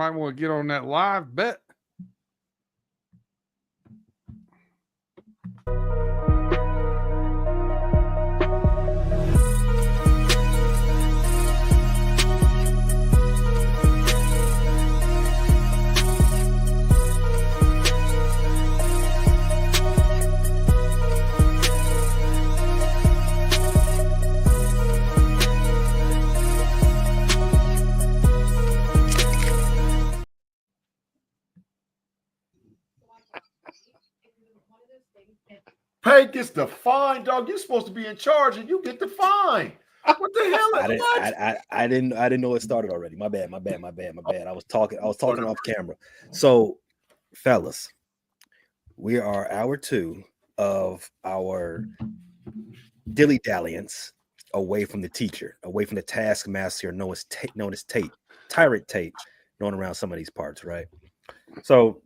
might want to get on that live bet. Pay gets the fine, dog. You're supposed to be in charge, and you get the fine. What the hell? I didn't know it started already. My bad. I was talking off camera. So, fellas, we are hour 2 of our dilly-dalliance away from the teacher, away from the taskmaster known as Tate, Tyrant Tate, known around some of these parts, right? So,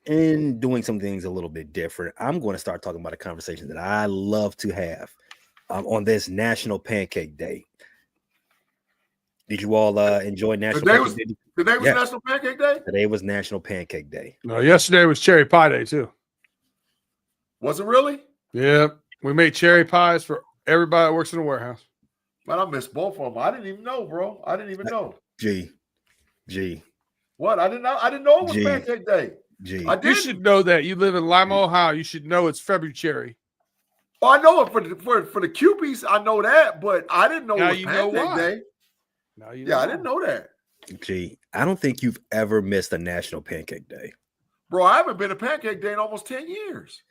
in doing some things a little bit different, I'm going to start talking about a conversation that I love to have on this National Pancake Day. Did you all enjoy National Pancake Day? Today was National Pancake Day? Today was National Pancake Day. No, yesterday was Cherry Pie Day, too. Was it really? Yeah. We made cherry pies for everybody that works in the warehouse. Man, I missed both of them. I didn't even know, bro. I didn't even know. G. What? I didn't know it was Pancake Day. You should know that. You live in Lima, Ohio. You should know it's February. Oh, I know it for the Cupies. I know that, but I didn't know it was Pancake Day. I didn't know that. G, I don't think you've ever missed a National Pancake Day. Bro, I haven't been to Pancake Day in almost 10 years.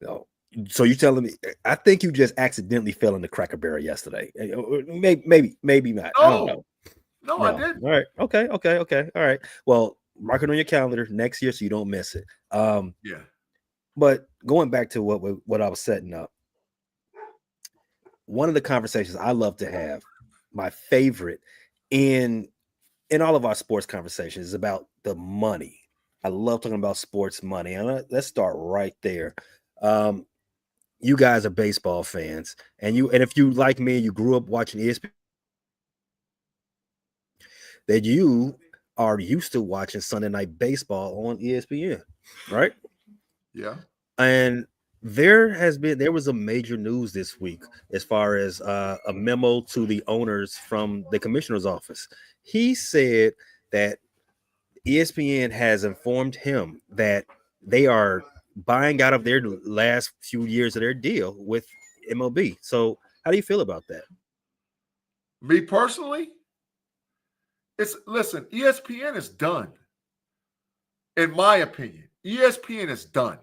No. So you're telling me? I think you just accidentally fell in the Cracker Barrel yesterday. Maybe not. No. I don't know. No, I didn't. All right. Okay. All right. Well, mark it on your calendar next year so you don't miss it. Yeah. But going back to what I was setting up, one of the conversations I love to have, my favorite in all of our sports conversations, is about the money. I love talking about sports money. And let's start right there. You guys are baseball fans, and if you like me, you grew up watching ESPN, that you are used to watching Sunday Night Baseball on ESPN, right? Yeah. And there was a major news this week as far as a memo to the owners from the commissioner's office. He said that ESPN has informed him that they are buying out of their last few years of their deal with MLB. So how do you feel about that? Me personally, listen, ESPN is done. In my opinion, ESPN is done.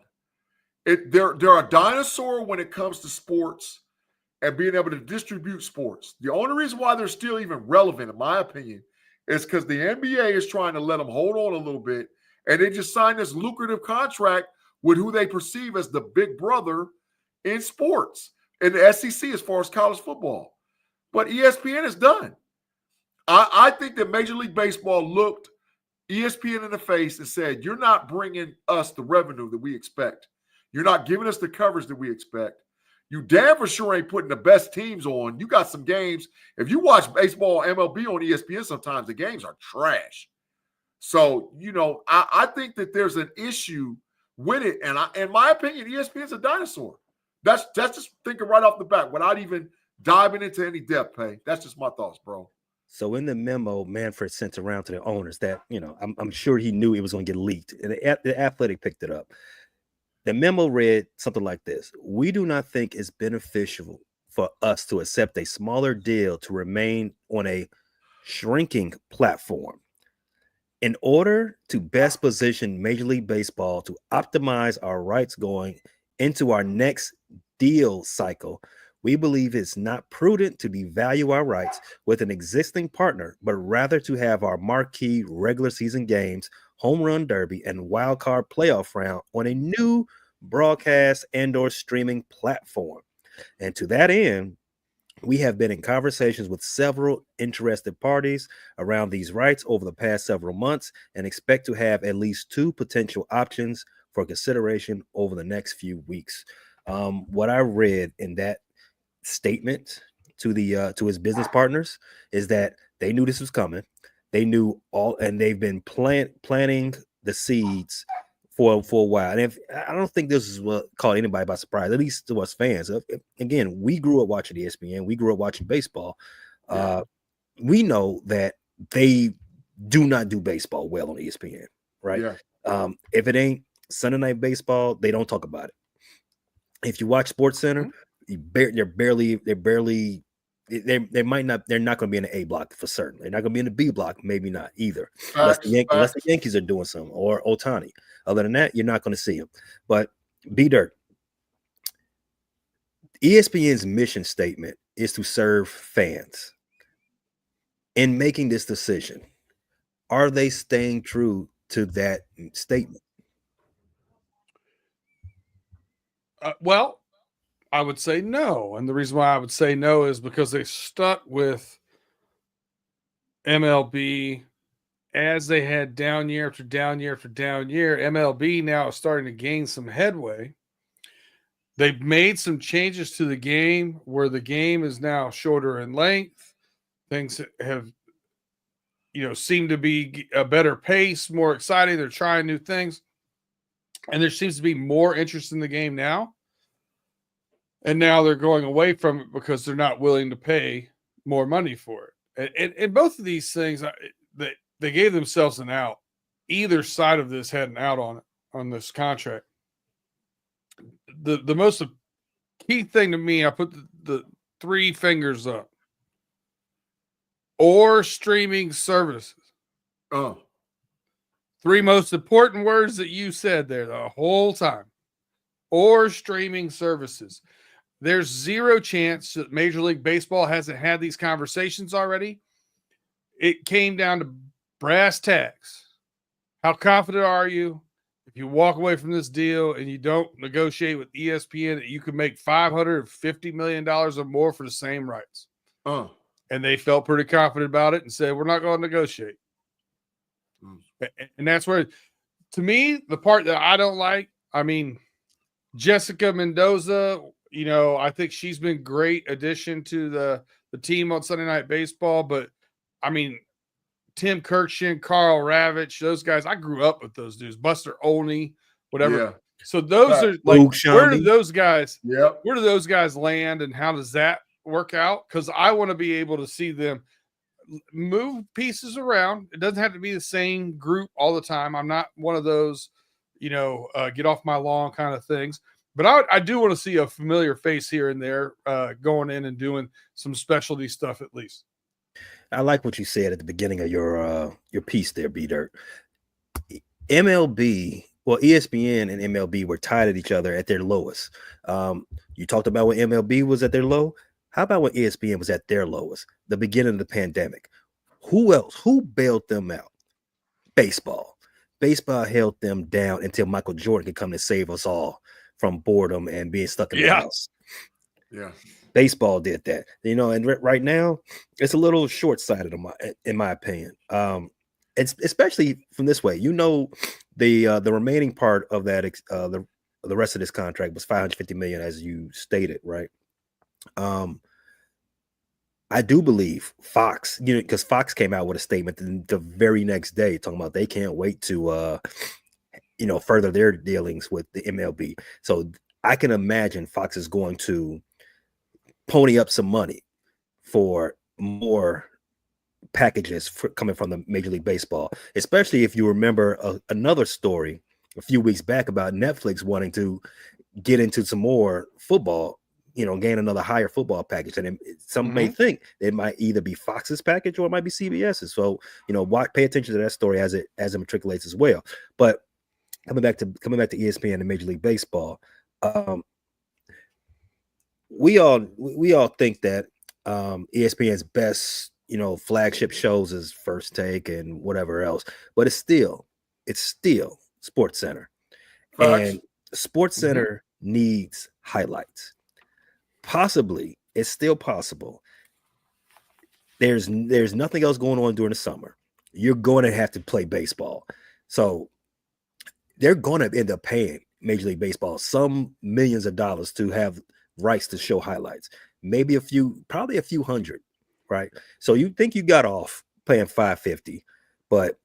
They're a dinosaur when it comes to sports and being able to distribute sports. The only reason why they're still even relevant, in my opinion, is because the NBA is trying to let them hold on a little bit, and they just signed this lucrative contract with who they perceive as the big brother in sports, in the SEC as far as college football. But ESPN is done. I think that Major League Baseball looked ESPN in the face and said, you're not bringing us the revenue that we expect. You're not giving us the coverage that we expect. You damn for sure ain't putting the best teams on. You got some games. If you watch baseball MLB on ESPN, sometimes the games are trash. So, I think that there's an issue with it. And in my opinion, ESPN's a dinosaur. That's just thinking right off the bat without even diving into any depth, Pay. That's just my thoughts, bro. So in the memo, Manfred sent around to the owners that, I'm sure he knew it was going to get leaked. And the Athletic picked it up. The memo read something like this: we do not think it's beneficial for us to accept a smaller deal to remain on a shrinking platform. In order to best position Major League Baseball to optimize our rights going into our next deal cycle, we believe it's not prudent to devalue our rights with an existing partner, but rather to have our marquee regular season games, home run derby, and wild card playoff round on a new broadcast and/or streaming platform. And to that end, we have been in conversations with several interested parties around these rights over the past several months and expect to have at least 2 potential options for consideration over the next few weeks. What I read in that statement to his business partners is that they knew this was coming. They knew all, and they've been planting the seeds for a while. And I don't think this is what caught anybody by surprise, at least to us fans. Again, we grew up watching ESPN. We grew up watching baseball. We know that they do not do baseball well on ESPN, right? Yeah. If it ain't Sunday Night Baseball, they don't talk about it. If you watch Sports Center, they're not going to be in the A block for certain. They're not going to be in the B block, maybe not either, unless the Yankees are doing something or Ohtani. Other than that, you're not going to see them. But B-Dirt, ESPN's mission statement is to serve fans. In making this decision, are they staying true to that statement? Well, I would say no. And the reason why I would say no is because they stuck with MLB as they had down year after down year after down year. MLB now is starting to gain some headway. They've made some changes to the game where the game is now shorter in length. Things have, seem to be a better pace, more exciting. They're trying new things. And there seems to be more interest in the game now. And now they're going away from it because they're not willing to pay more money for it. And both of these things, they gave themselves an out. Either side of this had an out on this contract. The most key thing to me, I put the three fingers up. Or streaming services. Oh. Three most important words that you said there the whole time. Or streaming services. There's zero chance that Major League Baseball hasn't had these conversations already. It came down to brass tacks. How confident are you if you walk away from this deal and you don't negotiate with ESPN that you can make $550 million or more for the same rights? Oh. And they felt pretty confident about it and said, we're not going to negotiate. And that's where, to me, the part that I don't like, Jessica Mendoza, I think she's been great addition to the team on Sunday Night Baseball. But, Tim Kirkshin, Carl Ravitch, those guys, I grew up with those dudes. Buster Olney, whatever. Yeah. So those are like, where do those guys land and how does that work out? Because I want to be able to see them move pieces around. It doesn't have to be the same group all the time. I'm not one of those, get off my lawn kind of things. But I do want to see a familiar face here and there going in and doing some specialty stuff at least. I like what you said at the beginning of your piece there, B-Dirt. MLB, well, ESPN and MLB were tied at each other at their lowest. You talked about when MLB was at their low. How about when ESPN was at their lowest? The beginning of the pandemic. Who else? Who bailed them out? Baseball. Baseball held them down until Michael Jordan could come to save us all from boredom and being stuck in the house. Yeah. Baseball did that, and right now it's a little short-sighted in my opinion. It's especially from this way, the remaining part of that, the rest of this contract was $550 million, as you stated, right? I do believe Fox, because Fox came out with a statement the very next day talking about they can't wait to, further their dealings with the MLB. So I can imagine Fox is going to pony up some money for more packages coming from the Major League Baseball, especially if you remember another story a few weeks back about Netflix wanting to get into some more football, gain another higher football package. And some may think it might either be Fox's package or it might be CBS's. So, pay attention to that story as it matriculates as well. But coming back to ESPN and Major League Baseball, we all think that ESPN's best, flagship shows is First Take and whatever else, but it's still Sports Center. Facts. And Sports Center needs highlights. Possibly, it's still possible. There's nothing else going on during the summer. You're going to have to play baseball. So they're going to end up paying Major League Baseball some millions of dollars to have rights to show highlights. Maybe probably a few hundred, right? So you think you got off paying $550 but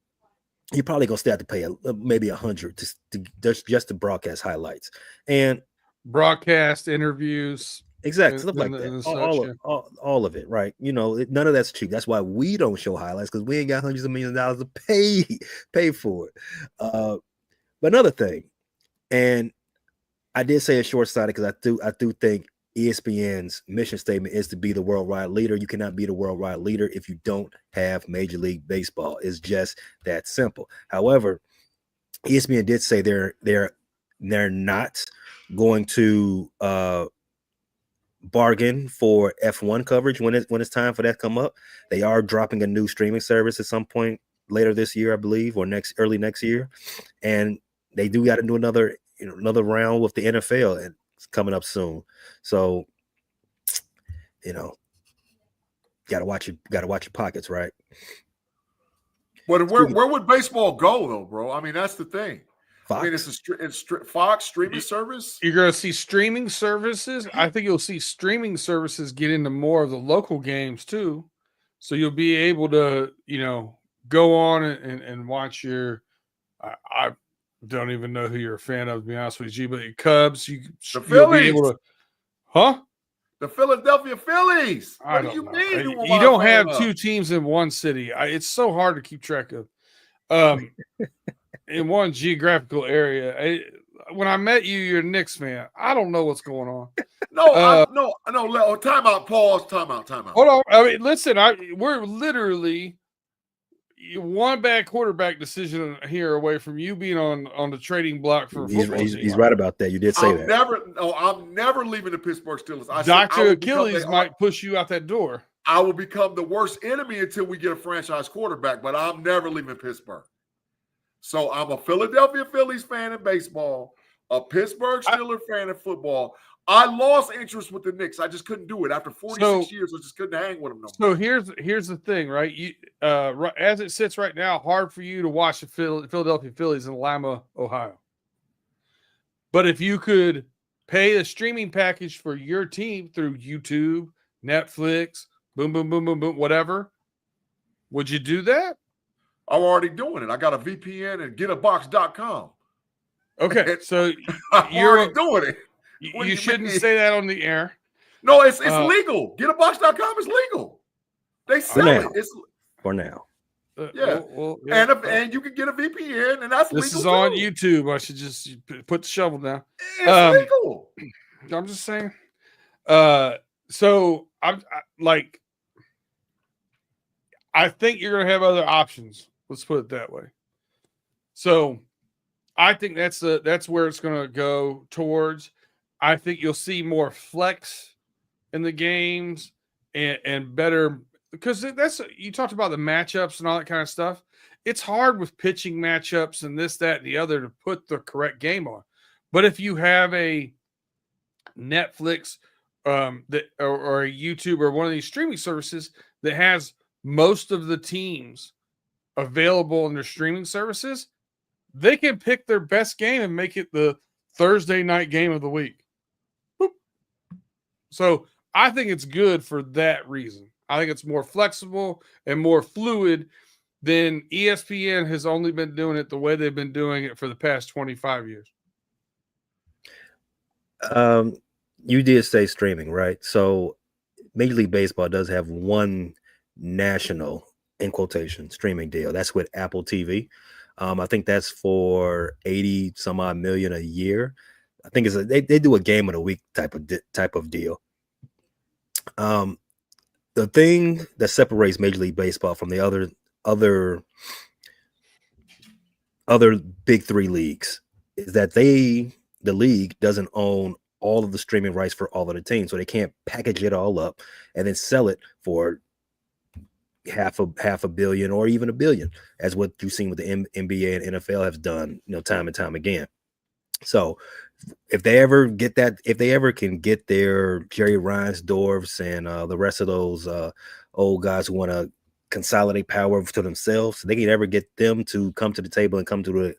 you're probably gonna still have to pay maybe $100 just to broadcast highlights and broadcast interviews. Exactly, stuff like that. All of it, right? None of that's cheap. That's why we don't show highlights, because we ain't got hundreds of millions of dollars to pay for it. But another thing, and I did say it's short-sighted because I do think ESPN's mission statement is to be the worldwide leader. You cannot be the worldwide leader if you don't have Major League Baseball. It's just that simple. However, ESPN did say they're not going to bargain for F1 coverage when it's time for that to come up. They are dropping a new streaming service at some point later this year, I believe, or early next year, and they do got to do another round with the NFL, and it's coming up soon. So, gotta watch your pockets, right? But where would baseball go though, bro? I mean, that's the thing. Fox. I mean, it's Fox streaming service. You're going to see streaming services. I think you'll see streaming services get into more of the local games too. So you'll be able to, go on and watch your. I don't even know who you're a fan of, to be honest with you, but your Cubs. You'll be able to, The Philadelphia Phillies. What do you mean? You don't have two teams in one city. It's so hard to keep track of. In one geographical area. When I met you, you're a Knicks fan. I don't know what's going on. No. Time out. Pause. Time out. Hold on. I mean, listen. We're literally one bad quarterback decision here away from you being on the trading block for football. He's right about that. You did say that. I'm never leaving the Pittsburgh Steelers. Dr. Achilles might push you out that door. I will become the worst enemy until we get a franchise quarterback, but I'm never leaving Pittsburgh. So I'm a Philadelphia Phillies fan in baseball, a Pittsburgh Steelers fan in football. I lost interest with the Knicks. I just couldn't do it. After 46 years, I just couldn't hang with them no more. So here's the thing, right? You as it sits right now, hard for you to watch the Philadelphia Phillies in Lima, Ohio. But if you could pay a streaming package for your team through YouTube, Netflix, boom, boom, boom, boom, boom, whatever, would you do that? I'm already doing it. I got a VPN and getabox.com. Okay, so you're already doing it. You shouldn't say that on the air. No, it's legal. Getabox.com is legal. They sell it. For now. Yeah. And you can get a VPN, and that's legal. This is on YouTube. I should just put the shovel down. It's legal. I'm just saying. So I think you're gonna have other options. Let's put it that way. So I think that's where it's gonna go towards. I think you'll see more flex in the games and better, because you talked about the matchups and all that kind of stuff. It's hard with pitching matchups and this, that, and the other to put the correct game on. But if you have a Netflix or a YouTube or one of these streaming services that has most of the teams available in their streaming services, they can pick their best game and make it the Thursday night game of the week. Boop. So I think it's good for that reason. I think it's more flexible and more fluid than ESPN has only been doing it the way they've been doing it for the past 25 years. You did say streaming, right? So Major League Baseball does have one national, in quotation, streaming deal. That's with Apple TV. I think that's for 80 some odd million a year. I think they do a game of the week type of deal. The thing that separates Major League Baseball from the other big three leagues is that the league doesn't own all of the streaming rights for all of the teams, so they can't package it all up and then sell it for half a billion or even $1 billion, as what you've seen with the NBA and NFL have done, time and time again. So if they ever can get their Jerry Reinsdorfs and the rest of those old guys who want to consolidate power to themselves, they can ever get them to come to the table and come to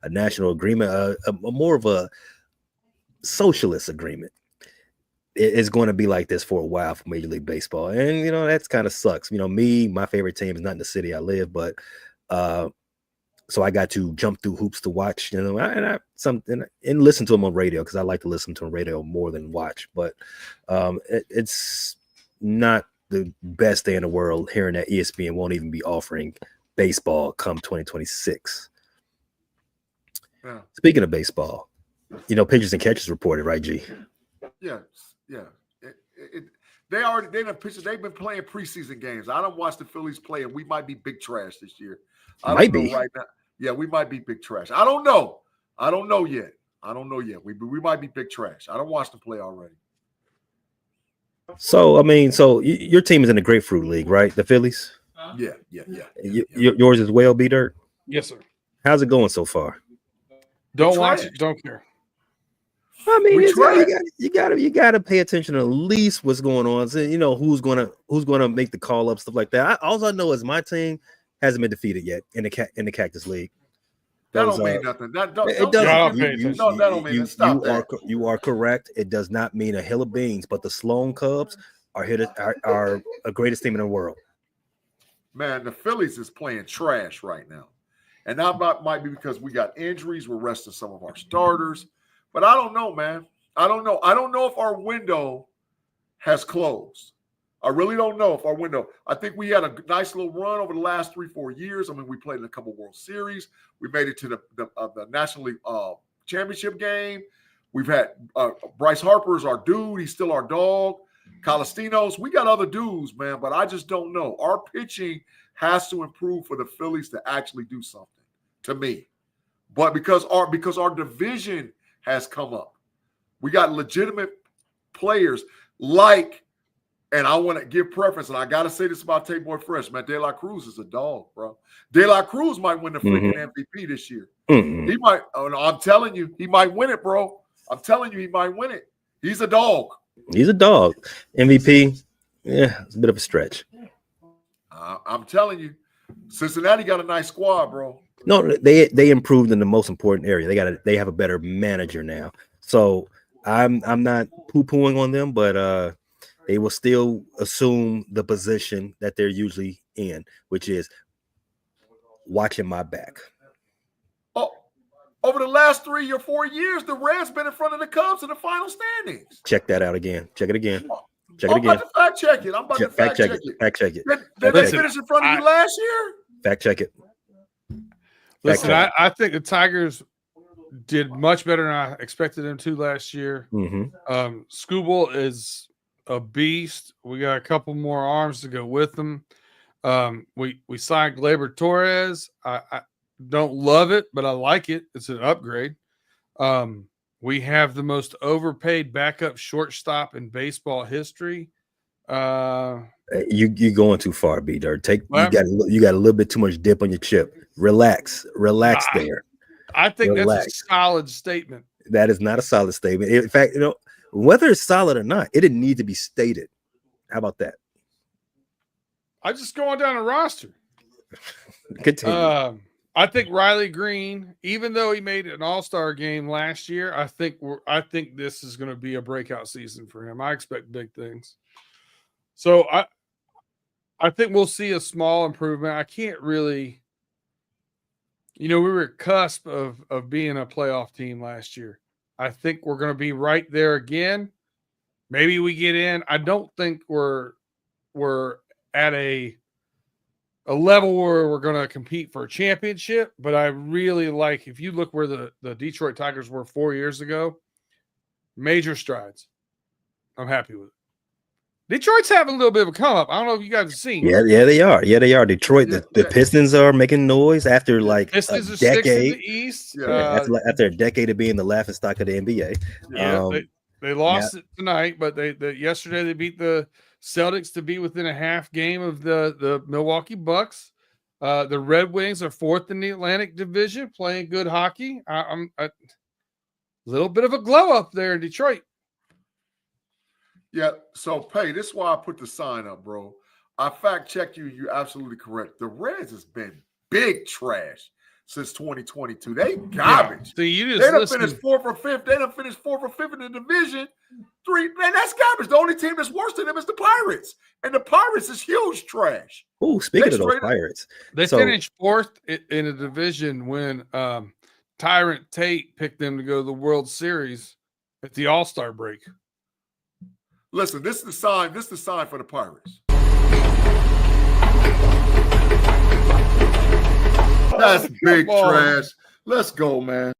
a national agreement, a more of a socialist agreement. It's going to be like this for a while for Major League Baseball. And, that's kind of sucks. My favorite team is not in the city I live, but So I got to jump through hoops to watch, and listen to them on radio, because I like to listen to them radio more than watch. But it's not the best day in the world hearing that ESPN won't even be offering baseball come 2026. Yeah. Speaking of baseball, pitchers and catchers reported, right, G? Yeah. They've been playing preseason games. I don't watch the Phillies play, and we might be big trash this year. I don't know right now. Yeah, we might be big trash. I don't know yet. We might be big trash. I don't watch them play already. So your team is in the Grapefruit League, right? The Phillies. Yeah. Yours as well, B Dirt. Yes, sir. How's it going so far? Don't watch it. Don't care. I mean, you gotta pay attention to at least what's going on. So, who's gonna make the call up, stuff like that. All I know is my team hasn't been defeated yet in the Cactus League. That don't mean nothing. That don't mean stop that. You are correct. It does not mean a hill of beans, but the Sloan Cubs are a greatest team in the world. Man, the Phillies is playing trash right now. And that might be because we got injuries. We're resting some of our starters. But I don't know, man. I don't know. I don't know if our window has closed. I really don't know if our window. I think we had a nice little run over the last 3-4 years. I mean, we played in a couple World Series. We made it to the National League championship game. We've had Bryce Harper is our dude. He's still our dog. Colistinos. We got other dudes, man, but I just don't know. Our pitching has to improve for the Phillies to actually do something, to me. But because our division has come up, we got legitimate players like, and I want to give preference, and I got to say this about Tate Boy Fresh, man. De La Cruz is a dog, bro. De La Cruz might win the freaking MVP this year. He might. Oh, no, I'm telling you, he might win it, bro. I'm telling you, he might win it. He's a dog. He's a dog. MVP, yeah, it's a bit of a stretch. I'm telling you, Cincinnati got a nice squad, bro. No, they improved in the most important area. They have a better manager now. So I'm not poo-pooing on them, but they will still assume the position that they're usually in, which is watching my back. Oh, over the last 3 or 4 years, the Reds been in front of the Cubs in the final standings. Check that out again. Check it again. I'm about to fact check it. Fact check it. Did they finish in front of you last year? Fact check it. Listen, I think the Tigers did much better than I expected them to last year. Skubal is a beast. We got a couple more arms to go with them. We signed Gleyber Torres. I don't love it, but I like it. It's an upgrade. We have the most overpaid backup shortstop in baseball history. You going too far, B Dirt. You got a little bit too much dip on your chip. Relax there. I think that's a solid statement. That is not a solid statement. In fact, whether it's solid or not, it didn't need to be stated. How about that? I just going down a roster. Continue. I think Riley Green, even though he made an all-star game last year, I think this is going to be a breakout season for him. I expect big things. So I think we'll see a small improvement. I can't really, we were at cusp of being a playoff team last year. I think we're going to be right there again. Maybe we get in. I don't think we're at a level where we're going to compete for a championship, but I really like, if you look where the Detroit Tigers were 4 years ago, major strides. I'm happy with it. Detroit's having a little bit of a come up. I don't know if you guys have seen. Yeah, they are. Detroit, the Pistons are making noise after like Pistons a are decade. In the East. After a decade of being the laughingstock of the NBA. Yeah, they lost it tonight, but yesterday they beat the Celtics to be within a half game of the Milwaukee Bucks. The Red Wings are fourth in the Atlantic Division, playing good hockey. I'm a little bit of a glow up there in Detroit. Yeah, so Pay, this is why I put the sign up, bro. I fact checked you. You're absolutely correct. The Reds has been big trash. since 2022. They garbage. So you They just done finished 4th or 5th. They done finished 4th or 5th in the division. 3, man, that's garbage. The only team that's worse than them is the Pirates. And the Pirates is huge trash. Oh, speaking of those Pirates. They finished 4th in a division when Tyrant Tate picked them to go to the World Series at the All-Star break. Listen, this is the sign. This is the sign for the Pirates. That's big trash. Let's go, man.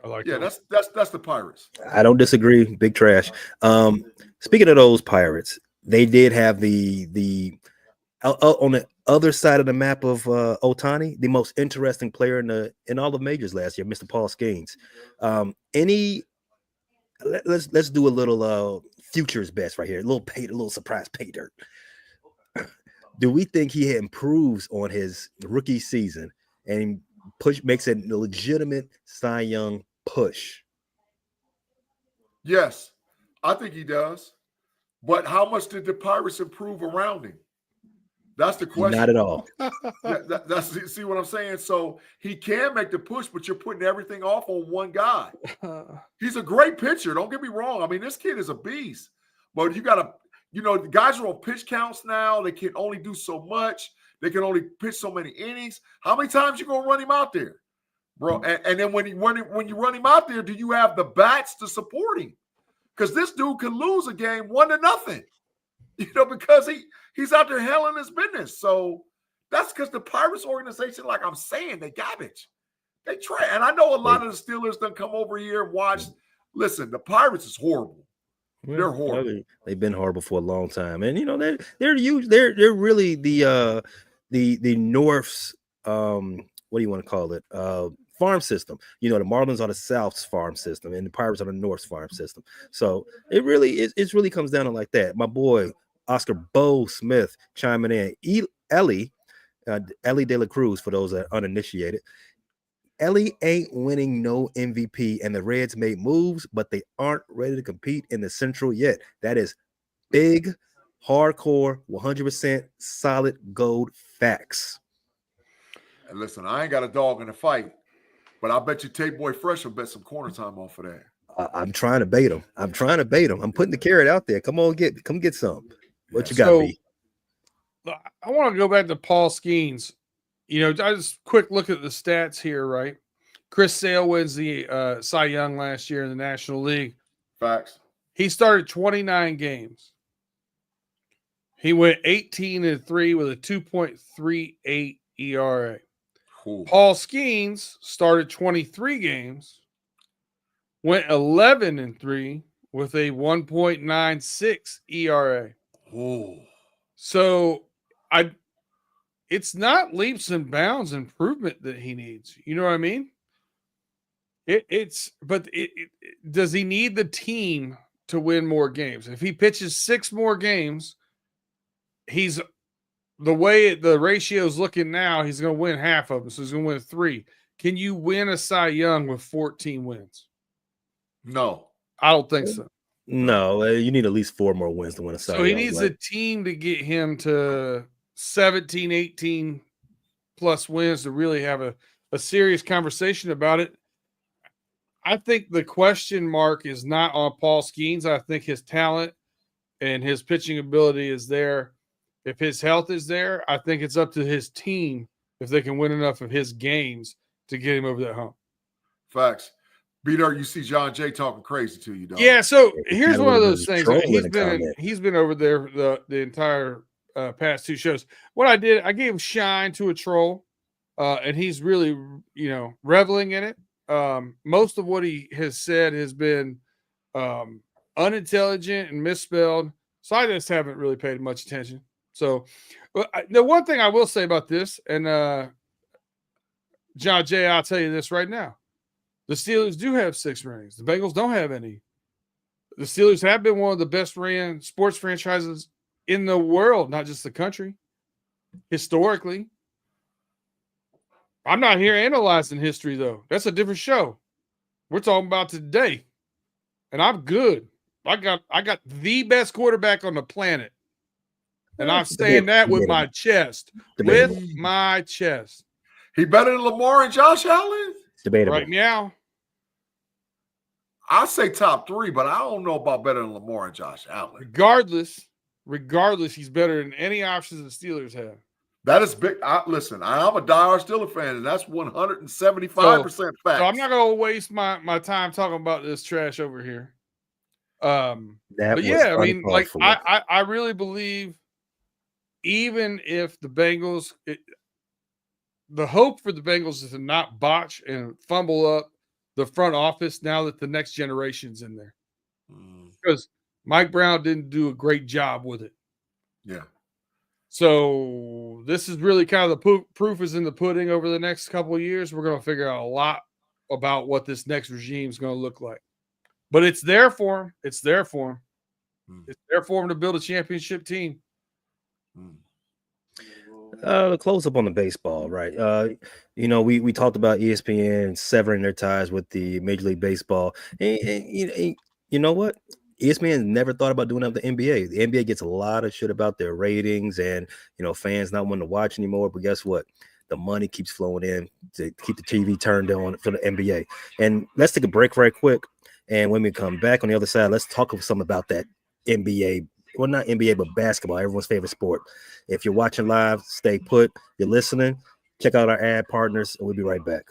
I like that. That's the Pirates. I don't disagree. Big trash. Speaking of those Pirates, they did have the on the other side of the map of Ohtani, the most interesting player in all the majors last year, Mr. Paul Skeens. Let's do a little futures best right here. A little surprise pay dirt. Do we think he improves on his rookie season and makes it a legitimate Cy Young push? Yes, I think he does. But how much did the Pirates improve around him? That's the question. Not at all. See what I'm saying? So he can make the push, but you're putting everything off on one guy. He's a great pitcher. Don't get me wrong. I mean, this kid is a beast. But you got to, the guys are on pitch counts now. They can only do so much. They can only pitch so many innings. How many times you going to run him out there, bro? And then when you run him out there, do you have the bats to support him? Because this dude can lose a game 1-0, because he's out there handling his business. So that's because the Pirates organization, like I'm saying, they garbage. They try. And I know a lot of the Steelers done come over here and watch. Listen, the Pirates is horrible. They're horrible. They've been horrible for a long time. And they're huge. They're really the North's what do you want to call it? Farm system. The Marlins are the South's farm system, and the Pirates are the North's farm system. So it really comes down to like that. My boy Oscar Bo Smith chiming in. Ellie De La Cruz, for those that are uninitiated. Ellie ain't winning no MVP, and the Reds made moves, but they aren't ready to compete in the Central yet. That is big, hardcore, 100% solid gold facts. And listen, I ain't got a dog in the fight, but I bet you Tate Boy Fresh will bet some corner time off of that. I'm trying to bait him. I'm putting the carrot out there. Come get some. What you got, B? I want to go back to Paul Skeens. I just quick look at the stats here, right? Chris Sale wins the Cy Young last year in the National League. Facts. He started 29 games. He went 18-3 with a 2.38 ERA. Cool. Paul Skeens started 23 games, went 11-3 with a 1.96 ERA. Ooh. So it's not leaps and bounds improvement that he needs. You know what I mean? Does he need the team to win more games? If he pitches 6 more games, he's the way the ratio is looking now, he's going to win half of them. So he's going to win 3. Can you win a Cy Young with 14 wins? No, I don't think so. No, you need at least 4 more wins to win a Cy Young. So he needs a team to get him to 17, 18 plus wins to really have a serious conversation about it. I think the question mark is not on Paul Skeens. I think his talent and his pitching ability is there. If his health is there, I think it's up to his team if they can win enough of his games to get him over that hump. Facts. B-Dirt, you see John Jay talking crazy to you, dog. Yeah, so here's one of those things. He's been over there the entire past 2 shows. What I did, I gave shine to a troll, and he's really, reveling in it. Most of what he has said has been unintelligent and misspelled, so I just haven't really paid much attention. So the one thing I will say about this, and John Jay, I'll tell you this right now. The Steelers do have 6 rings. The Bengals don't have any. The Steelers have been one of the best ran sports franchises in the world, not just the country, historically. I'm not here analyzing history, though. That's a different show. We're talking about today. And I'm good. I got the best quarterback on the planet. And I'm saying that with my chest. With my chest. He better than Lamar and Josh Allen? Debatable. Right now, I say top 3, but I don't know about better than Lamar and Josh Allen. regardless, he's better than any options the Steelers have. That is big. Listen, I'm a diehard Steelers fan, and that's 175% So fact. I'm not going to waste my time talking about this trash over here. But yeah, I mean, like I really believe, even if the Bengals, the hope for the Bengals is to not botch and fumble up the front office now that the next generation's in there, because Mike Brown didn't do a great job with it. Yeah. So this is really kind of the proof is in the pudding. Over the next couple of years, we're going to figure out a lot about what this next regime is going to look like. But it's there for him. It's there for him. It's there for him to build a championship team. Close up on the baseball, right? We talked about ESPN severing their ties with the Major League Baseball. And you know what? ESPN never thought about doing that with the NBA. The NBA gets a lot of shit about their ratings and, fans not wanting to watch anymore. But guess what? The money keeps flowing in to keep the TV turned on for the NBA. And let's take a break right quick. And when we come back on the other side, let's talk some about that NBA. Well, not NBA, but basketball, everyone's favorite sport. If you're watching live, stay put. You're listening, check out our ad partners, and we'll be right back.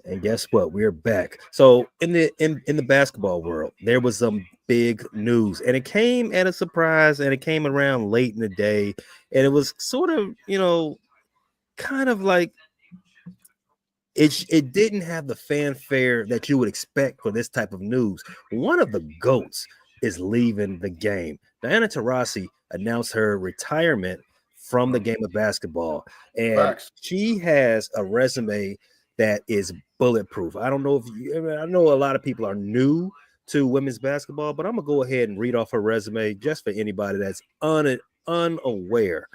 And guess what? We're back. So in the basketball world, there was some big news, and it came at a surprise, and it came around late in the day, and it was sort of, kind of like it didn't have the fanfare that you would expect for this type of news. One of the GOATs is leaving the game. Diana Taurasi announced her retirement from the game of basketball, and she has a resume that is bulletproof. I don't know I know a lot of people are new to women's basketball, but I'm gonna go ahead and read off her resume just for anybody that's unaware.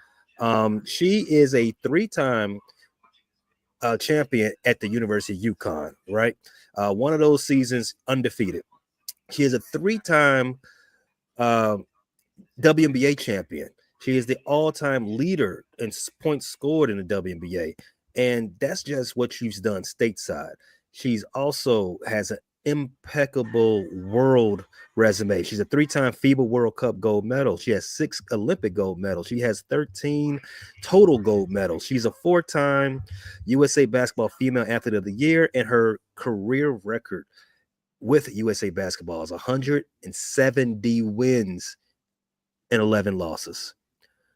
She is a 3-time champion at the University of UConn, right? One of those seasons undefeated. She is a 3-time WNBA champion. She is the all-time leader in points scored in the WNBA. And that's just what she's done stateside. She's also has an impeccable world resume. She's a 3-time FIBA World Cup gold medal. She has 6 Olympic gold medals. She has 13 total gold medals. She's a 4-time USA Basketball Female Athlete of the Year, and her career record with USA Basketball is 170 wins and 11 losses.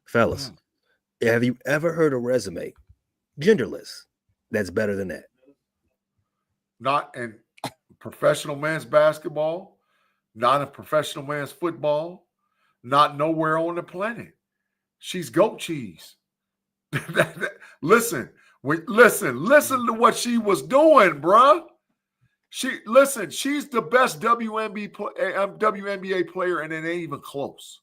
Fellas, have you ever heard a resume, genderless, that's better than that? Not in professional men's basketball, not in professional men's football, not nowhere on the planet. She's goat cheese. Listen to what she was doing, bruh. She's the best WNBA player, and it ain't even close.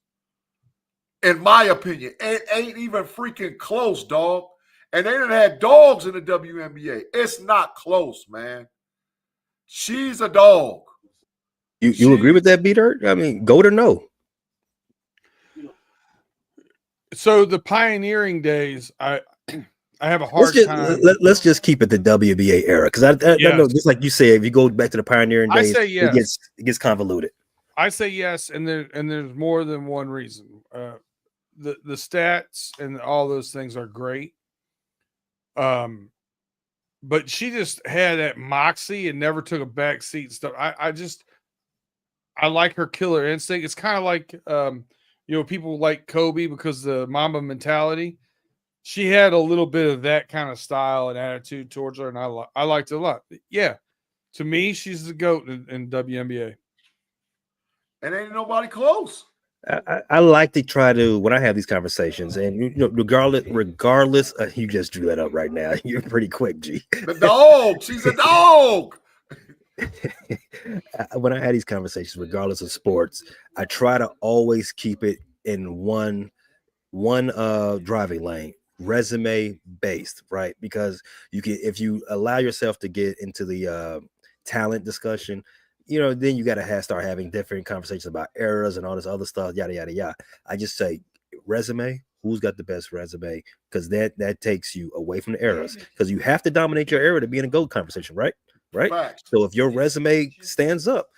In my opinion, it ain't even freaking close, dog. And they done had dogs in the WNBA. It's not close, man. She's a dog. You agree with that, B-Dirt? I mean, goat or no? So the pioneering days, I have a hard time. Let's just keep it the WNBA era, because I know, just like you said, if you go back to the pioneering days, I say yes. It gets convoluted. I say yes, and there's more than one reason. The stats and all those things are great. But she just had that moxie and never took a back seat and stuff. I like her killer instinct. It's kind of like people like Kobe because the Mamba mentality. She had a little bit of that kind of style and attitude towards her, and I liked it a lot. Yeah, to me, she's the GOAT in WNBA. And ain't nobody close. I like to try to, when I have these conversations, and regardless, you just drew that up right now. You're pretty quick, G. The dog, she's a dog. When I had these conversations, regardless of sports, I try to always keep it in one driving lane: resume based, right? Because if you allow yourself to get into the talent discussion, then you got to start having different conversations about eras and all this other stuff, yada yada yada. I just say resume. Who's got the best resume? Because that takes you away from the eras. Because you have to dominate your era to be in a GOAT conversation, right? Facts. So if your resume stands up,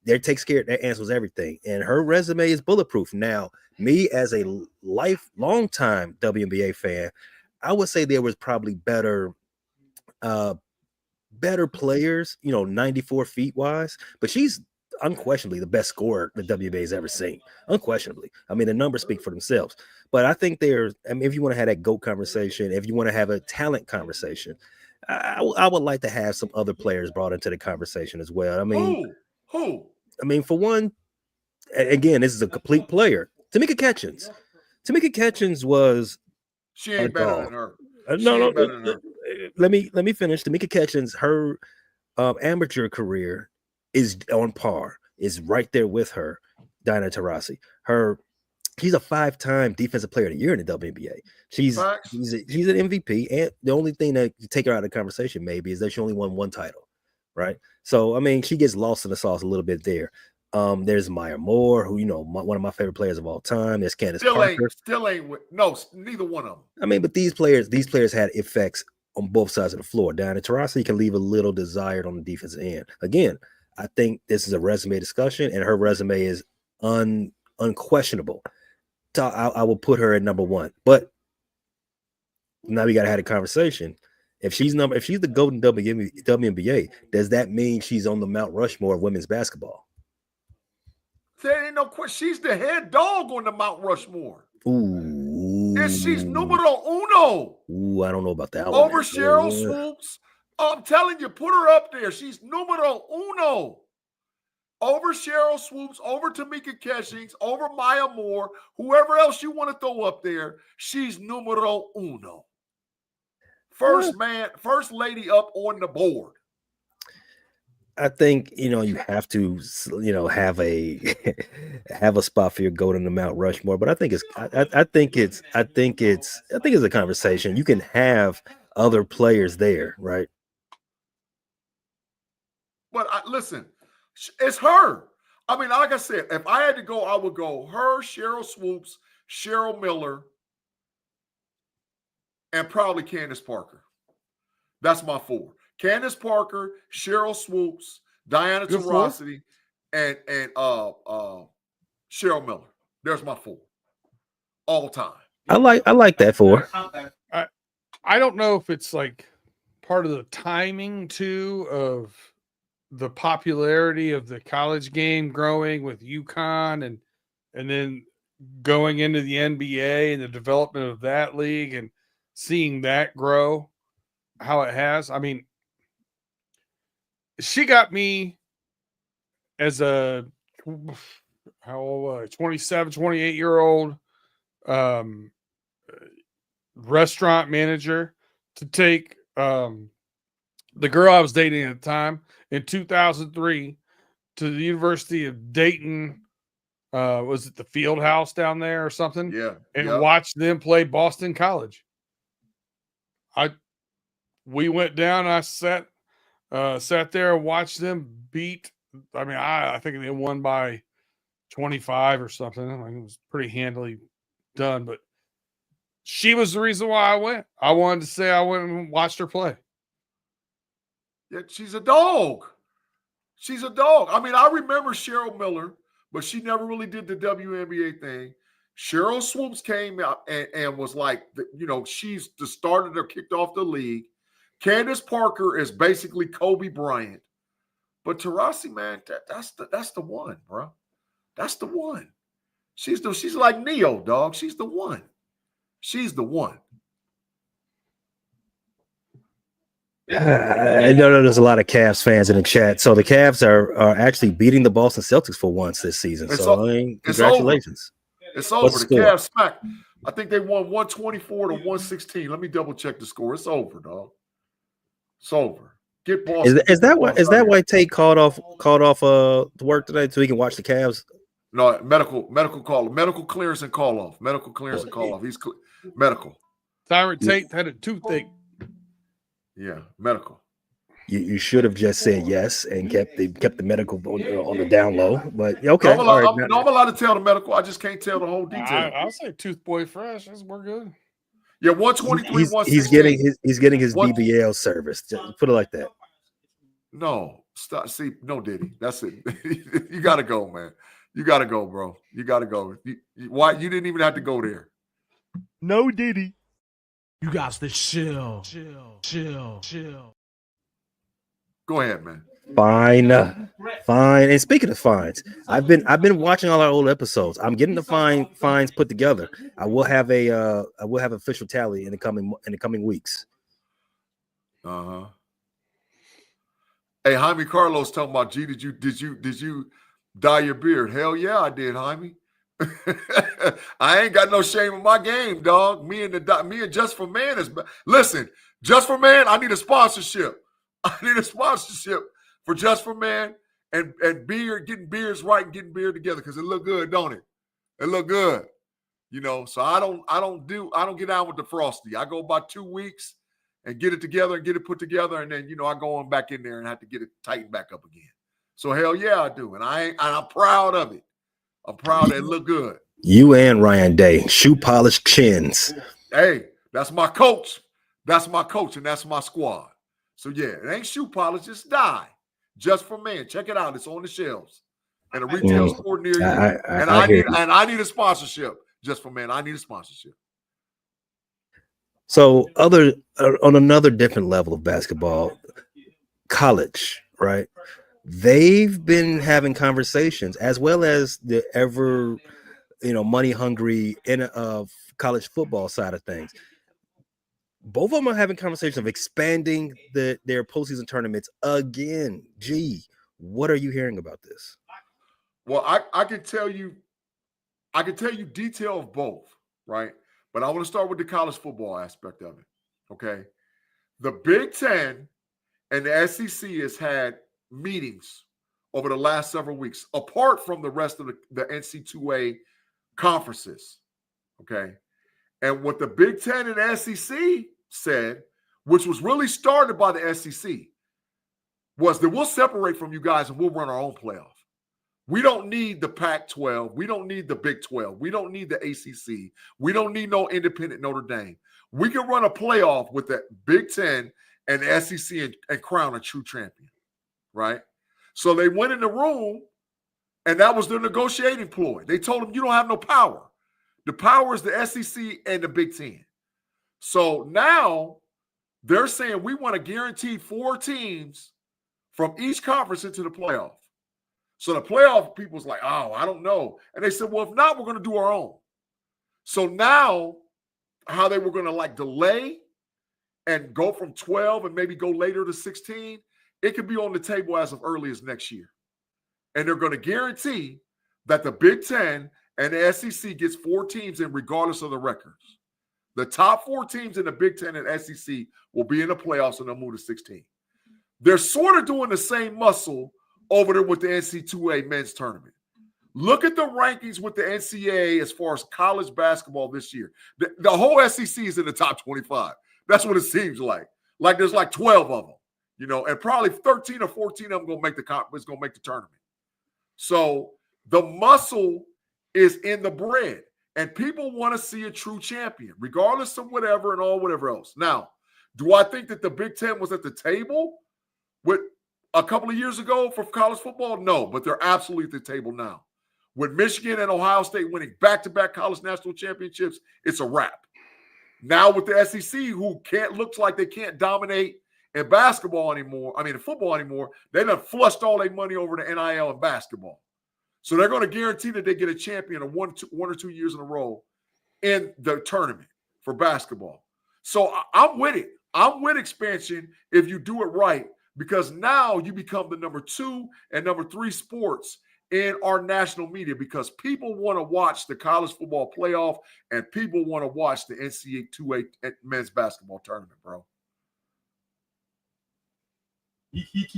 that takes care. That answers everything. And her resume is bulletproof. Now, me as a long time WNBA fan, I would say there was probably better players, 94 feet wise, but she's unquestionably the best scorer the WNBA has ever seen. Unquestionably. I mean, the numbers speak for themselves. But I think if you want to have that GOAT conversation, if you want to have a talent conversation, I would like to have some other players brought into the conversation as well. I mean, who? I mean, for one, again, this is a complete player. Tamika Catchings was She ain't better than her. No. Let me finish. Tamika Catchings, her amateur career is on par, is right there with her, Diana Taurasi. She's a 5-time defensive player of the year in the WNBA. She's an MVP, and the only thing that you take her out of the conversation maybe is that she only won 1 title, right? So I mean, she gets lost in the sauce a little bit there. There's Maya Moore, who one of my favorite players of all time. There's Candace Parker. Neither one of them. I mean, but these players had effects on both sides of the floor. Diana Taurasi can leave a little desired on the defensive end. Again, I think this is a resume discussion, and her resume is unquestionable. So I will put her at number 1. But now we got to have a conversation. If she's the golden WNBA, does that mean she's on the Mount Rushmore of women's basketball? There ain't no question. She's the head dog on the Mount Rushmore. Ooh. And she's numero uno. Ooh, I don't know about that. Over Cheryl Swoops. I'm telling you, put her up there. She's numero uno. Over Cheryl Swoops, over Tamika Catchings, over Maya Moore, whoever else you want to throw up there, she's numero uno. First lady up on the board. I think you have to have a spot for your GOAT in the Mount Rushmore, but I think it's a conversation. You can have other players there, right? But listen, it's her. I mean, like I said, if I had to go, I would go her, Cheryl Swoops, Cheryl Miller, and probably Candace Parker. That's my 4. Candace Parker, Cheryl Swoops, Diana Taurasi, and Cheryl Miller. There's my 4. All time. I like that 4. I don't know if it's like part of the timing too of the popularity of the college game growing with UConn and then going into the NBA and the development of that league and seeing that grow how it has. I mean, she got me as a 27, 28-year-old restaurant manager to take the girl I was dating at the time in 2003 to the University of Dayton. Was it the Field House down there or something? Yeah. And watch them play Boston College. We went down and I sat there and watched them beat. I mean, I think they won by 25 or something. I mean, it was pretty handily done, but she was the reason why I went. I wanted to say I went and watched her play. Yeah, she's a dog. She's a dog. I mean, I remember Cheryl Miller, but she never really did the WNBA thing. Cheryl Swoops came out and was like, she's the starter that kicked off the league. Candace Parker is basically Kobe Bryant. But Taurasi, man, that's the one, bro. That's the one. She's like Neo, dog. She's the one. She's the one. I know there's a lot of Cavs fans in the chat. So the Cavs are actually beating the Boston Celtics for once this season. Congratulations. It's over. The Cavs smacked. I think they won 124 to 116. Let me double check the score. It's over, dog. It's over. Get Boston. Is that why Tate called off the work today so he can watch the Cavs? No, medical clearance and call off. Medical clearance and call off. He's medical. Thyroid Tate had a toothache. Yeah, medical. You should have just said yes and kept the medical on the down low. But okay, I'm allowed to tell the medical. I just can't tell the whole detail. I'll say Tooth Boy Fresh. We're good. Yeah, 123, he's getting his BBL service. Just put it like that. No, stop. See, no, Diddy. That's it. You got to go, man. You got to go, bro. You got to go. Why? You didn't even have to go there. No, Diddy. You got to chill. Go ahead, man. Fine. And speaking of fines, I've been watching all our old episodes. I'm getting the fines put together. I will have official tally in the coming weeks. Uh-huh. Hey, Jaime Carlos talking about, G, did you dye your beard? Hell yeah, I did, Jaime. I ain't got no shame in my game, dog. Me and Just for Man is listen. Just for Man, I need a sponsorship. I need a sponsorship for Just for Man and beard, getting beards right and getting beard together because it look good, don't it? It look good, you know. So I don't get down with the frosty. I go about 2 weeks and get it together and get it put together, and then I go on back in there and have to get it tightened back up again. So hell yeah, I do, and I'm proud of it. I'm proud that it look good. You and Ryan Day, shoe polished chins. Hey, that's my coach. That's my coach, and that's my squad. So yeah, it ain't shoe polish, just dye. Just for Man. Check it out. It's on the shelves at a retail store near you. I need a sponsorship. Just for Man. I need a sponsorship. So on another different level of basketball, college, right? They've been having conversations as well as the ever, money hungry college football side of things. Both of them are having conversations of expanding their postseason tournaments again. Gee, what are you hearing about this? Well, I can tell you detail of both, right? But I want to start with the college football aspect of it. Okay. The Big Ten and the SEC has had meetings over the last several weeks, apart from the rest of the NCAA conferences. Okay. And what the Big Ten and SEC said, which was really started by the SEC, was that we'll separate from you guys and we'll run our own playoff. We don't need the Pac-12. We don't need the Big 12. We don't need the ACC. We don't need no independent Notre Dame. We can run a playoff with the Big Ten and the SEC and crown a true champion, right? So they went in the room, and that was their negotiating ploy. They told them, you don't have no power. The power is the SEC and the Big Ten. So now they're saying we want to guarantee 4 teams from each conference into the playoff. So the playoff people's like, oh, I don't know. And they said, well, if not, we're going to do our own. So now how they were going to delay and go from 12 and maybe go later to 16, it could be on the table as of early as next year. And they're going to guarantee that the Big Ten and the SEC gets 4 teams in regardless of the records. The top 4 teams in the Big Ten and SEC will be in the playoffs and they'll move to 16. They're sort of doing the same muscle over there with the NCAA men's tournament. Look at the rankings with the NCAA as far as college basketball this year. The whole SEC is in the top 25. That's what it seems like. Like there's 12 of them, and probably 13 or 14 of them going to make the tournament. So the muscle is in the bread, and people want to see a true champion, regardless of whatever and all whatever else. Now, do I think that the Big Ten was at the table with a couple of years ago for college football? No, but they're absolutely at the table now. With Michigan and Ohio State winning back-to-back college national championships, it's a wrap. Now with the SEC, who looks like they can't dominate in football anymore, they done flushed all their money over to NIL and basketball. So they're going to guarantee that they get a champion of 1 or 2 years in a row in the tournament for basketball. So I'm with it. I'm with expansion if you do it right, because now you become the number 2 and number 3 sports in our national media, because people want to watch the college football playoff and people want to watch the NCAA men's basketball tournament, bro.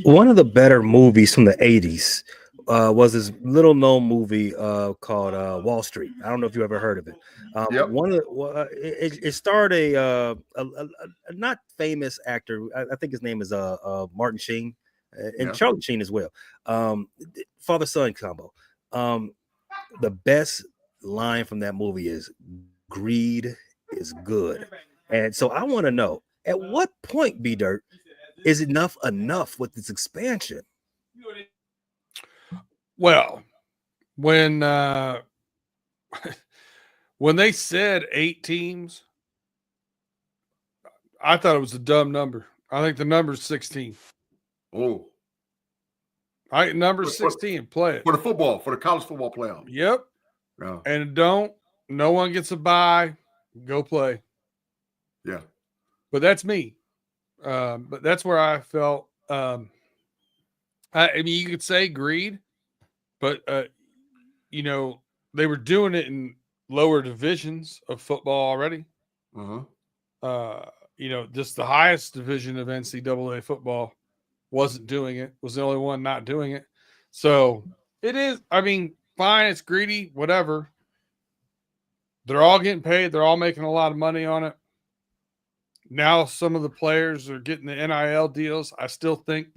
One of the better movies from the 80s was this little known movie called Wall Street. I don't know if you ever heard of it. Yep. It starred a not famous actor. I think his name is Martin Sheen and Charlie Sheen as well. Father son combo. The best line from that movie is "Greed is good," and so I want to know at what point, B Dirt, is enough with this expansion? Well, when when they said 8 teams, I thought it was a dumb number. I think the number's 16. Oh, Number 16. Play it for the college football playoff. Yep. No. And no one gets a bye. Go play. Yeah. But that's me. But that's where I felt. I mean, you could say greed, but they were doing it in lower divisions of football already. Just the highest division of NCAA football wasn't doing it. Was the only one not doing it. So it is. I mean, fine. It's greedy. Whatever. They're all getting paid. They're all making a lot of money on it. Now some of the players are getting the NIL deals. I still think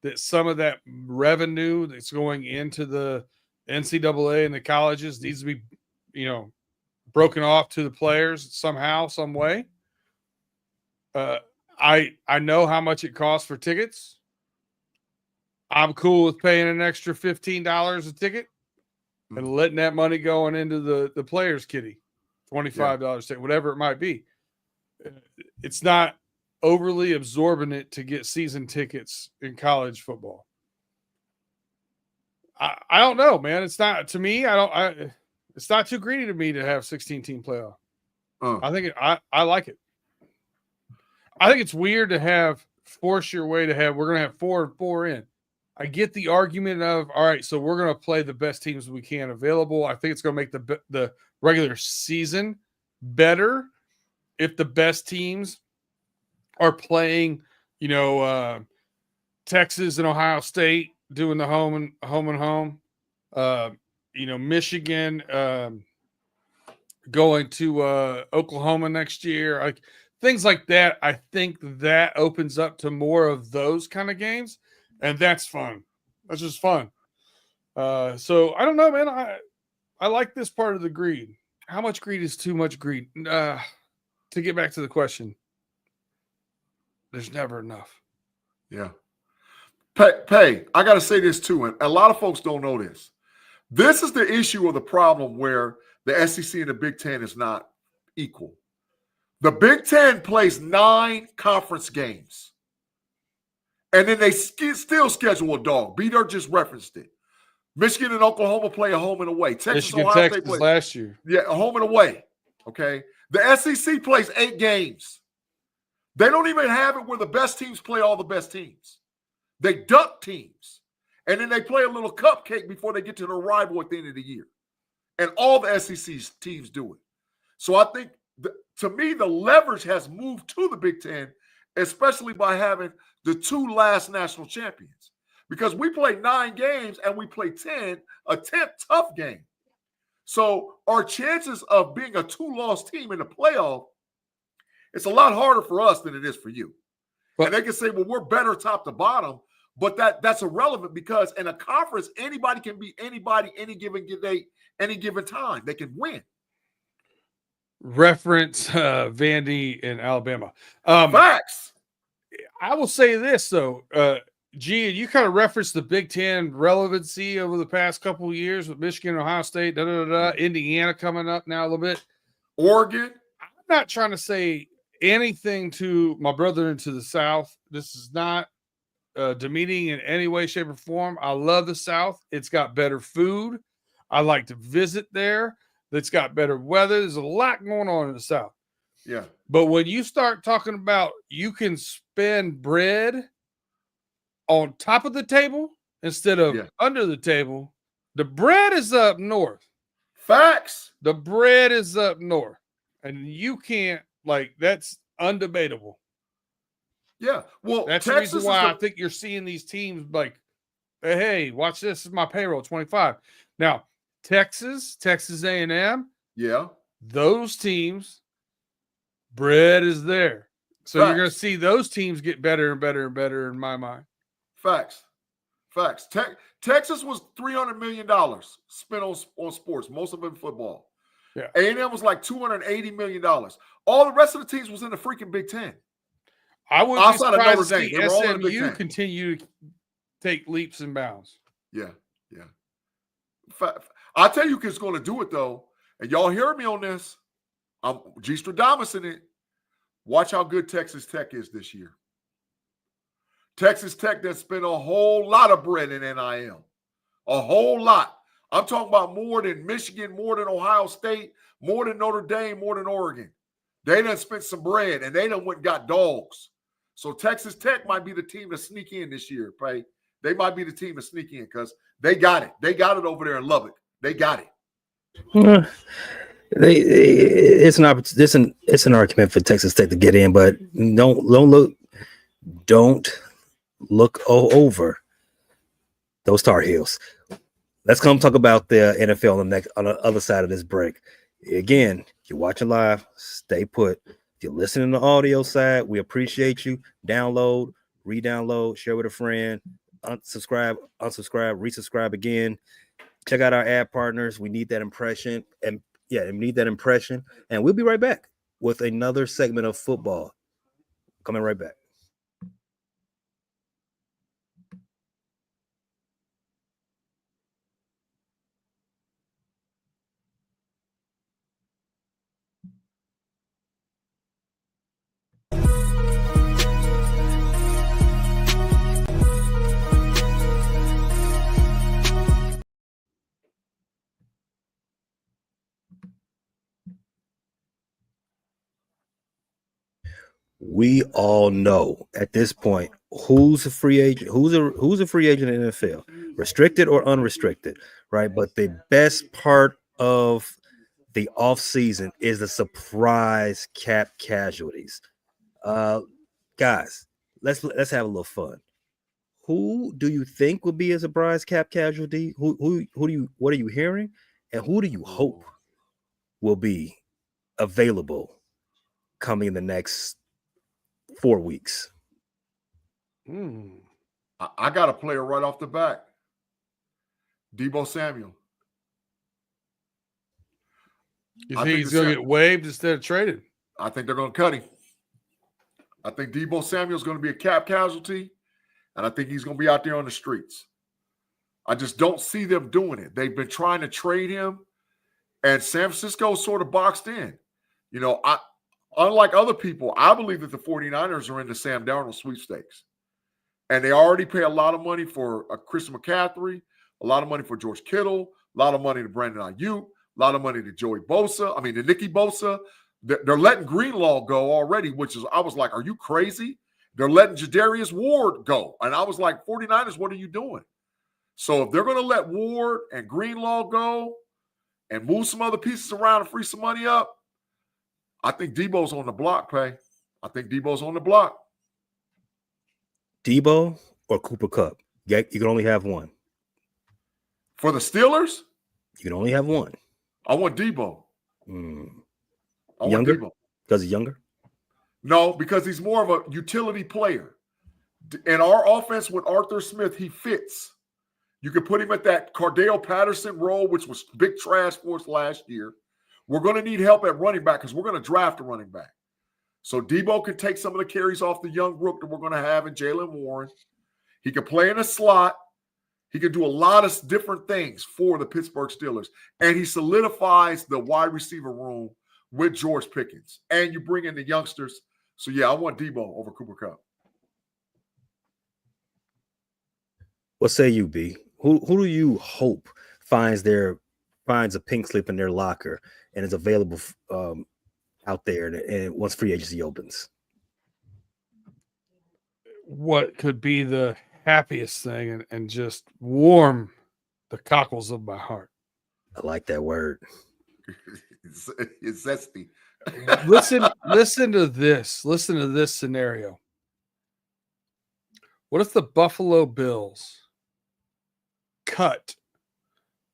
that some of that revenue that's going into the NCAA and the colleges needs to be, broken off to the players somehow, some way. I know how much it costs for tickets. I'm cool with paying an extra $15 a ticket and letting that money going into the players' kitty, $25 ticket, whatever it might be. It's not overly absorbent to get season tickets in college football. I don't know, man. It's not, to me, it's not too greedy to me to have 16-team playoff. I think I like it. I think it's weird to force your way to we're going to have 4 and 4 in. I get the argument of, all right, so we're going to play the best teams we can available. I think it's going to make the regular season better if the best teams are playing, Texas and Ohio State doing the home and home. Michigan going to Oklahoma next year. Like things like that. I think that opens up to more of those kind of games. And that's fun. That's just fun. So I don't know, man. I like this part of the greed. How much greed is too much greed? To get back to the question, there's never enough. Yeah. Pay, I got to say this too, and a lot of folks don't know this. This is the issue of the problem where the SEC and the Big Ten is not equal. The Big Ten plays 9 conference games. And then they still schedule a dog. B-Dirt just referenced it. Michigan and Oklahoma play a home and away. Michigan, Texas last year. Yeah, a home and away. Okay. The SEC plays 8 games. They don't even have it where the best teams play all the best teams. They duck teams. And then they play a little cupcake before they get to their rival at the end of the year. And all the SEC teams do it. So I think, to me, the leverage has moved to the Big Ten, especially by having the 2 last national champions. Because we play 9 games and we play 10, a 10th tough game. So our chances of being a 2-loss team in the playoff, it's a lot harder for us than it is for you. And they can say, well, we're better top to bottom, but that's irrelevant because in a conference, anybody can beat anybody any given day, any given time. They can win. Reference Vandy in Alabama. Facts. I will say this, though. G, you kind of referenced the Big Ten relevancy over the past couple of years with Michigan, Ohio State, Indiana coming up now a little bit. Oregon. I'm not trying to say anything to my brother into the South. This is not demeaning in any way, shape, or form. I love the South. It's got better food. I like to visit there. It's got better weather. There's a lot going on in the South. Yeah. But when you start talking about you can spend bread on top of the table instead of under the table, the bread is up north. Facts. The bread is up north. And you can't, that's undebatable. Yeah. Well, that's Texas the reason why I think you're seeing these teams Hey, watch this. This is my payroll, 25. Now, Texas A&M, Yeah. those teams, bread is there. So you're going to Facts. see those teams get better and better and better in my mind. Facts. Texas was $300 million spent on sports, most of it in football. Yeah. A&M was like $280 million. All the rest of the teams was in the freaking Big Ten. I would be Outside of surprised Notre to Dame, see they were all in the Big SMU Ten. continue to take leaps and bounds. Yeah. I'll tell you who's going to do it, though, and y'all hear me on this. I'm G. Stradamus in it. Watch how good Texas Tech is this year. Texas Tech done spent a whole lot of bread in NIL. A whole lot. I'm talking about more than Michigan, more than Ohio State, more than Notre Dame, more than Oregon. They done spent some bread, and they done went and got dogs. So Texas Tech might be the team to sneak in this year, Pay. They might be the team to sneak in because they got it. They got it over there in Lubbock. They got it. It's an argument for Texas Tech to get in, but don't look over those Tar Heels. Let's come talk about the NFL on the other side of this break. Again, if you're watching live, stay put. If you're listening to the audio side, we appreciate you. Download, re-download, share with a friend, unsubscribe, resubscribe again. Check out our ad partners. We need that impression. And we'll be right back with another segment of football. Coming right back. We all know at this point who's a free agent, who's a free agent in the NFL, restricted or unrestricted, right? But the best part of the offseason is the surprise cap casualties. Guys, let's have a little fun. Who do you think will be a surprise cap casualty? What are you hearing? And who do you hope will be available coming in the next 4 weeks? I got a player right off the bat. Deebo Samuel. You think he's going to get waived instead of traded? I think they're going to cut him. I think Deebo Samuel is going to be a cap casualty, and I think he's going to be out there on the streets. I just don't see them doing it. They've been trying to trade him, and San Francisco sort of boxed in. You know, unlike other people, I believe that the 49ers are in the Sam Darnold sweepstakes. And they already pay a lot of money for Chris McCaffrey, a lot of money for George Kittle, a lot of money to Brandon Ayuk, a lot of money to to Nicky Bosa. They're letting Greenlaw go already, I was like, are you crazy? They're letting Jadarius Ward go. And I was like, 49ers, what are you doing? So if they're going to let Ward and Greenlaw go and move some other pieces around and free some money up, I think Debo's on the block, Pay. I think Debo's on the block. Debo or Cooper Kupp? You can only have one. For the Steelers? You can only have one. I want Debo. Younger? Because he's younger? No, because he's more of a utility player. In our offense with Arthur Smith, he fits. You could put him at that Cordell Patterson role, which was big trash for us last year. We're going to need help at running back because we're going to draft a running back. So Debo can take some of the carries off the young rook that we're going to have in Jaylen Warren. He can play in a slot. He can do a lot of different things for the Pittsburgh Steelers. And he solidifies the wide receiver room with George Pickens. And you bring in the youngsters. So, yeah, I want Debo over Cooper Kupp. What say you, B? Who do you hope finds a pink slip in their locker and is available out there and once free agency opens? What could be the happiest thing and just warm the cockles of my heart? I like that word. It's zesty. Listen to this. Listen to this scenario. What if the Buffalo Bills cut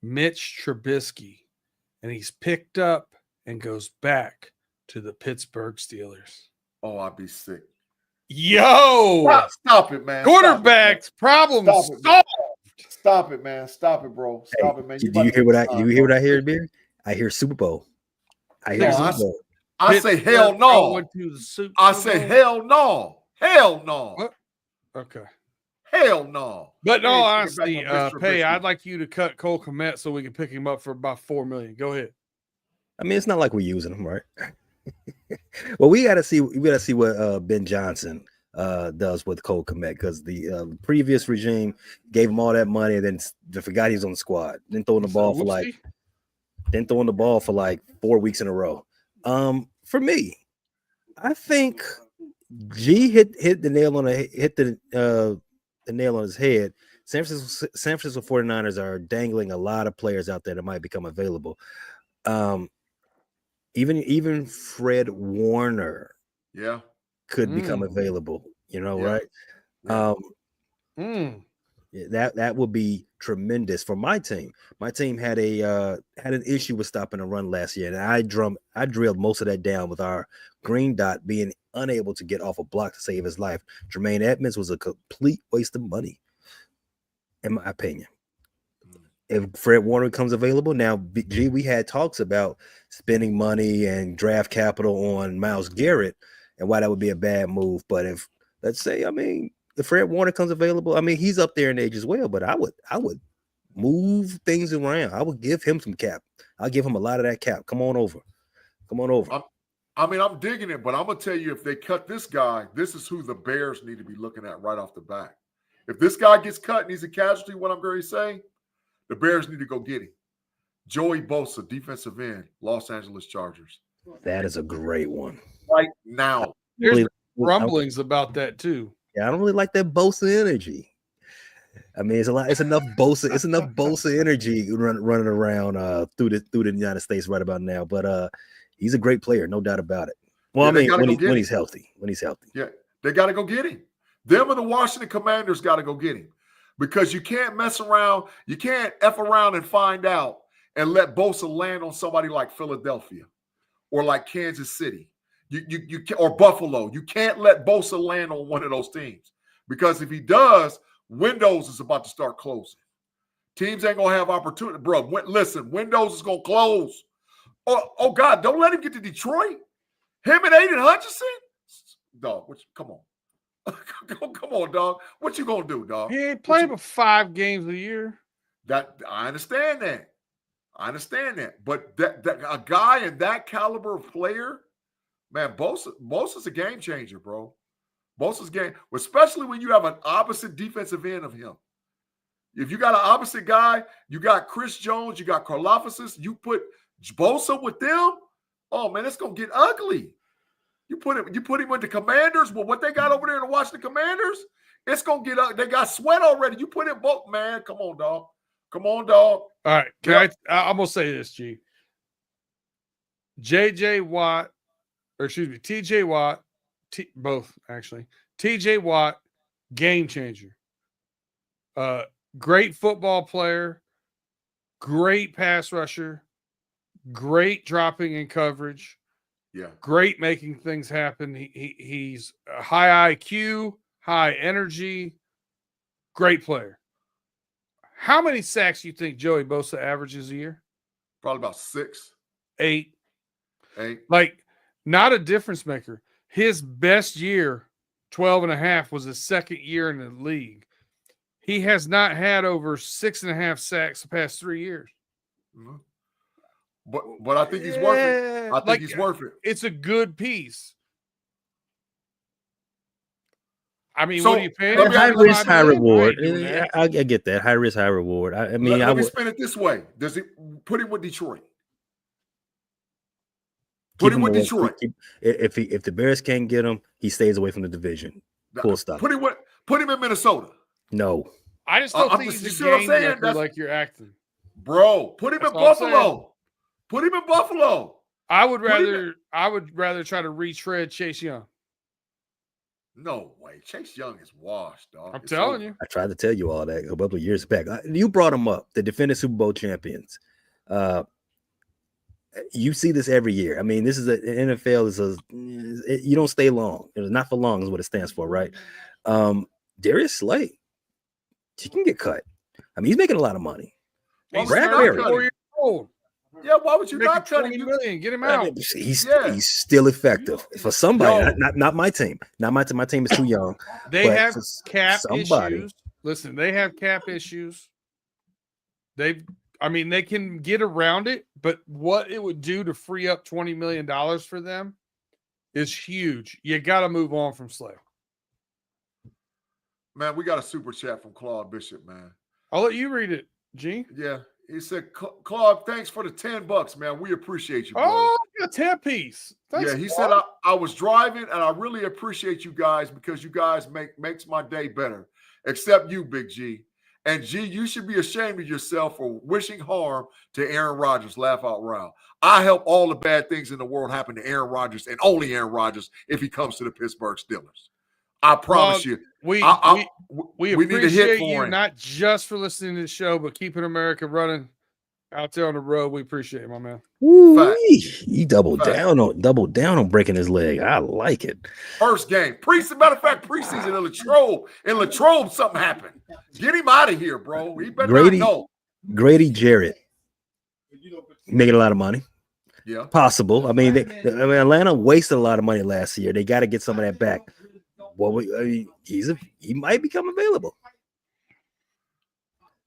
Mitch Trubisky, and he's picked up and goes back to the Pittsburgh Steelers. Oh, I'd be sick. Yo! Stop it, man. Quarterbacks, problem solved. Stop it, man. Stop it, bro. Stop it, man. Do you hear what I hear, Beer? I hear Super Bowl. I hear Super Bowl. I say hell no. I say hell no. Hell no. What? Okay. Hell no. But no, honestly, Pay, I'd like you to cut Cole Kmet so we can pick him up for about $4 million. Go ahead. I mean, it's not like we're using him, right? Well, we gotta see what Ben Johnson does with Cole Kmet, because the previous regime gave him all that money and then they forgot he was on the squad. Then throwing the ball for like 4 weeks in a row. For me, I think G hit the nail on the nail on his head. San Francisco 49ers are dangling a lot of players out there that might become available. Even Fred Warner, could become available. Right? That would be tremendous for my team. My team had an issue with stopping a run last year, and I drilled most of that down with our green dot being unable to get off a block to save his life. Jermaine Edmonds was a complete waste of money, in my opinion. If Fred Warner becomes available now, we had talks about spending money and draft capital on Myles Garrett and why that would be a bad move. But if, let's say, if Fred Warner comes available, he's up there in age as well, but I would move things around. I would give him some cap. I'll give him a lot of that cap. Come on over. I'm digging it, but I'm going to tell you, if they cut this guy, this is who the Bears need to be looking at right off the bat. If this guy gets cut and he's a casualty, what I'm going to say, the Bears need to go get him. Joey Bosa, defensive end, Los Angeles Chargers. That is a great one. Right now. There's rumblings about that too. Yeah, I don't really like that Bosa energy. It's enough Bosa. It's enough Bosa energy running around through the United States right about now. But he's a great player, no doubt about it. Well, when he's healthy. Yeah, they got to go get him. Them and the Washington Commanders got to go get him, because you can't mess around. You can't F around and find out and let Bosa land on somebody like Philadelphia or like Kansas City. You or Buffalo. You can't let Bosa land on one of those teams, because if he does, windows is about to start closing. Teams ain't gonna have opportunity, bro. Listen, windows is gonna close. Oh God, don't let him get to Detroit. Him and Aiden Hutchinson, dog. Come on, come on, dog. What you gonna do, dog? He ain't playing but 5 games a year. That I understand that. But that a guy in that caliber of player. Man, Bosa's a game changer, bro. Bosa's game, especially when you have an opposite defensive end of him. If you got an opposite guy, you got Chris Jones, you got Karlaftis, you put Bosa with them, oh man, it's gonna get ugly. You put him with the Commanders, well, what they got over there to watch the Commanders, it's gonna get ugly. They got sweat already. You put in both, man. Come on, dog. All right, I'm gonna say this, G. TJ Watt, both actually. TJ Watt, game changer. Great football player, great pass rusher, great dropping in coverage. Yeah. Great making things happen. He's a high IQ, high energy, great player. How many sacks do you think Joey Bosa averages a year? Probably about 6. 8. 8. Like, not a difference maker. His best year, 12.5, was his second year in the league. He has not had over 6.5 sacks the past 3 years. Mm-hmm. But I think he's worth it. I think he's worth it. It's a good piece. What are you paying? High risk, high reward. I get that. High risk, high reward. Let me spin it this way. Does it put him with Detroit? Put him with Detroit. If the Bears can't get him, he stays away from the division. Full stop. Put him in Minnesota. No. I just don't think he's a game maker like you're acting. Bro, put him in Buffalo. Put him in Buffalo. I would rather try to retread Chase Young. No way. Chase Young is washed, dog. I'm It's telling over. you. I tried to tell you all that a couple of years back. You brought them up, the defending Super Bowl champions. You see this every year. I mean, this is NFL you don't stay long. It's not for long is what it stands for, right? Darius Slay, he can get cut. I mean, he's making a lot of money. He's Brad not Berry. 4 years old. Yeah, why would you Making not cut 20 him? million. Get him I out. mean, he's Yeah. still effective for somebody. Yo. Not my team. Not my team. My team is too young. They but have for cap somebody. issues. Listen, they have cap issues. They can get around it, but what it would do to free up $20 million for them is huge. You got to move on from Slay. Man, we got a super chat from Claude Bishop, man. I'll let you read it, G. Yeah. He said, Claude, thanks for the $10, man. We appreciate you, bro. Oh, a 10-piece. Yeah, he said I was driving and I really appreciate you guys because you guys makes my day better. Except you, Big G. And G, you should be ashamed of yourself for wishing harm to Aaron Rodgers. Laugh out loud. I help all the bad things in the world happen to Aaron Rodgers and only Aaron Rodgers if he comes to the Pittsburgh Steelers. I promise you. We need to hit appreciate for you him. not just for listening to the show, but keeping America running out there on the road. We appreciate it, my man. He doubled down on breaking his leg. I like it. First game. Matter of fact, preseason in Latrobe, something happened. Get him out of here, bro. He better not know. Grady Jarrett making a lot of money. Yeah. Possible. I mean, Atlanta wasted a lot of money last year. They got to get some of that back. He might become available.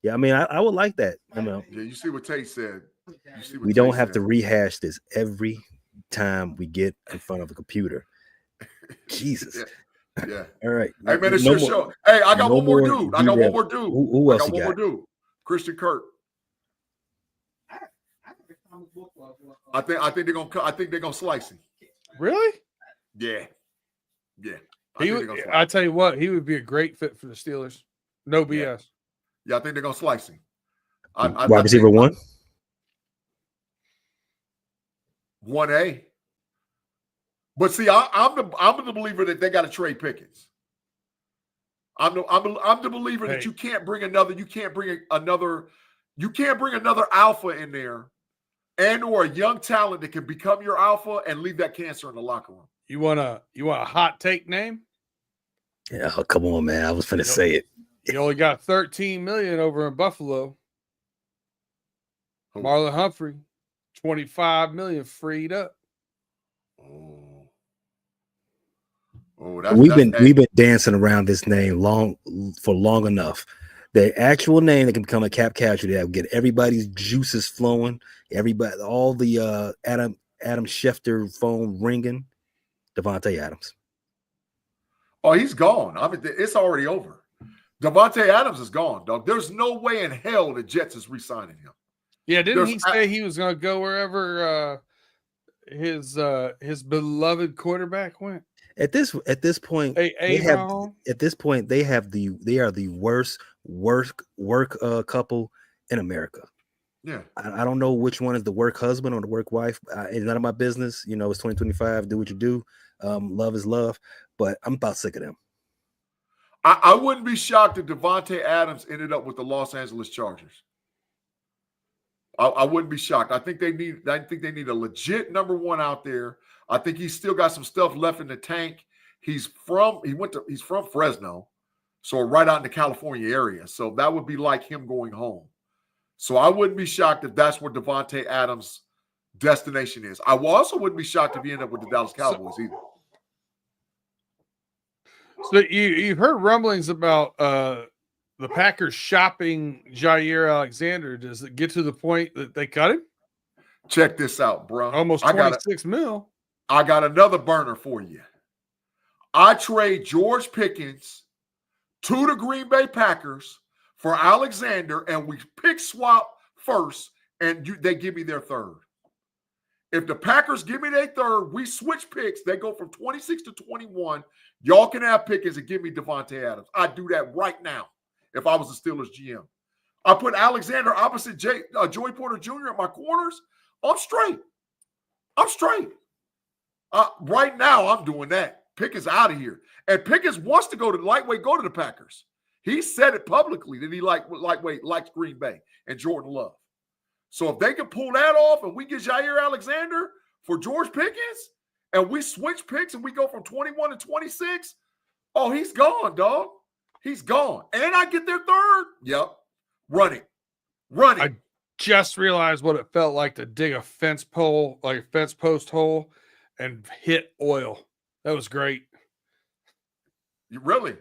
Yeah, I mean, I would like that. Yeah, you see what Tate said. We don't have to rehash this every time we get in front of a computer. Jesus. Yeah. All right. Hey, man, it's your show. Hey, I got one more dude. Who else I got one more dude. Christian Kirk. I think they're gonna slice him. Really? Yeah. I tell you what, he would be a great fit for the Steelers. No BS. Yeah, I think they're gonna slice him. Wide receiver 1? 1A. But see, I'm the believer that they got to trade Pickens. I'm the believer that you can't bring another alpha in there, and or a young talent that can become your alpha and leave that cancer in the locker room. You want a hot take name? Yeah, come on, man. I was finna say it. You only got $13 million over in Buffalo. Marlon Humphrey, $25 million freed up. We've been dancing around this name for long enough. The actual name that can become a cap casualty that will get everybody's juices flowing, all the Adam Schefter phone ringing. Devontae Adams. Oh, he's gone. I mean, it's already over. Devontae Adams is gone, dog. There's no way in hell the Jets is re-signing him. Yeah, didn't he say he was going to go wherever his beloved quarterback went? At this point, they are the worst work couple in America. Yeah, I don't know which one is the work husband or the work wife. It's none of my business. You know, it's 2025. Do what you do. Love is love. But I'm about sick of them. I wouldn't be shocked if Devontae Adams ended up with the Los Angeles Chargers. I wouldn't be shocked. I think they need a legit number one out there. I think he's still got some stuff left in the tank. He's from Fresno, so right out in the California area. So that would be like him going home. So I wouldn't be shocked if that's where Devontae Adams' destination is. I also wouldn't be shocked if he ended up with the Dallas Cowboys either. So you've heard rumblings about the Packers shopping Jair Alexander. Does it get to the point that they cut him? Check this out, bro. Almost 26 mil. I got another burner for you. I trade George Pickens to the Green Bay Packers for Alexander, and we pick swap first, and they give me their third. If the Packers give me their third, we switch picks. They go from 26 to 21. Y'all can have Pickens and give me Devontae Adams. I'd do that right now if I was the Steelers GM. I put Alexander opposite Joey Porter Jr. at my corners. I'm straight. Right now, I'm doing that. Pickett's out of here. And Pickett wants to go to the Packers. He said it publicly that he likes Green Bay and Jordan Love. So if they can pull that off and we get Jair Alexander for George Pickens and we switch picks and we go from 21 to 26, oh, he's gone, dog. He's gone. And I get their third. Yep. Running. I just realized what it felt like to dig a fence post hole and hit oil. That was great. You really?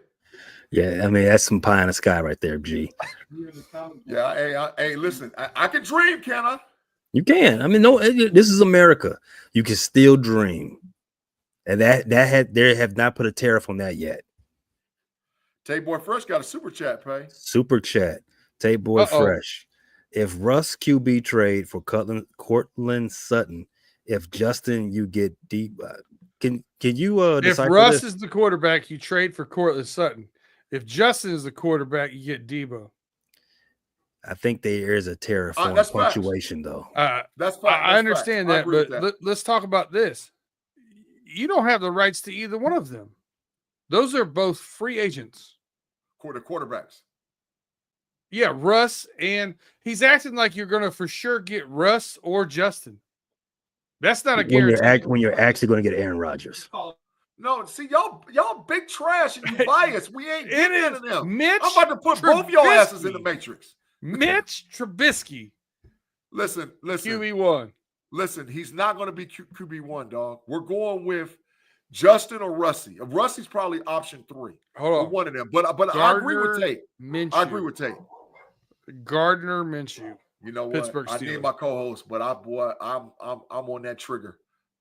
Yeah, I mean, that's some pie in the sky right there, G. Yeah, hey, listen, I can dream, can I? You can. I mean, no, this is America. You can still dream. And they have not put a tariff on that yet. Tay Boy Fresh got a super chat, pay. Super chat. Tay Boy Fresh. If Russ QB trade for Cortland Sutton, if Justin, you get deep. Can you if Russ is the quarterback, you trade for Cortland Sutton. If Justin is the quarterback, you get Debo. I think there is a tariff on punctuation, though. That's fine. I understand that, but let's talk about this. You don't have the rights to either one of them. Those are both free agents. Quarterbacks. Yeah, Russ, and he's acting like you're going to for sure get Russ or Justin. That's not a guarantee. When you're actually going to get Aaron Rodgers. No, see, y'all big trash and you biased. We ain't getting into them. Mitch I'm about to put both your asses in the Matrix. Mitch Trubisky. Listen. QB1. Listen, he's not going to be QB1, dog. We're going with Justin or Russie. Russie's probably option 3. Hold on. One of them. But I agree with Tate. I agree with Tate. Gardner Minshew. You know what? Pittsburgh I Steelers. need my co-host, but I'm on that trigger.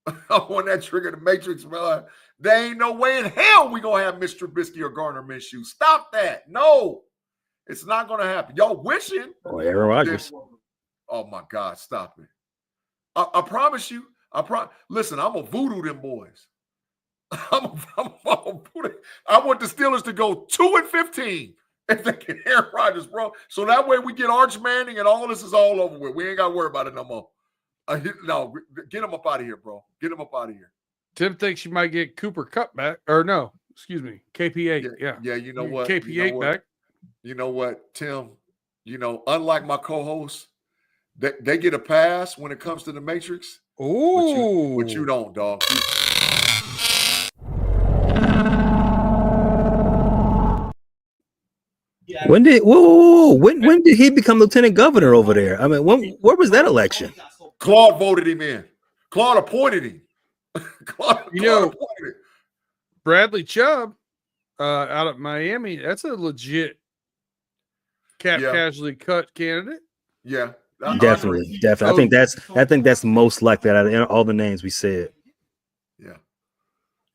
I'm on that trigger. The Matrix, man. There ain't no way in hell we gonna have Mr. Trubisky or Gardner Minshew. Stop that. No, it's not gonna happen. Y'all wishing. Oh, Aaron Rodgers. Oh my God, stop it. I promise you. Listen, I'm gonna voodoo them boys. I want the Steelers to go 2-15 if they get Aaron Rodgers, bro. So that way we get Arch Manning and all this is all over with. We ain't got to worry about it no more. No, get him up out of here, bro. Get him up out of here. Tim thinks you might get Cooper Kupp back. Or no, excuse me, KP8. Yeah. Yeah, you know what? KP8 back. You know what, Tim? Unlike my co-hosts, they get a pass when it comes to the Matrix. Ooh. But you don't, dog. When did when did he become lieutenant governor over there? I mean, where was that election? Claude voted him in. Claude appointed him. Claude appointed him. Bradley Chubb out of Miami, that's a legit cap casualty cut candidate. Yeah. Definitely. I think that's most likely out of all the names we said. Yeah.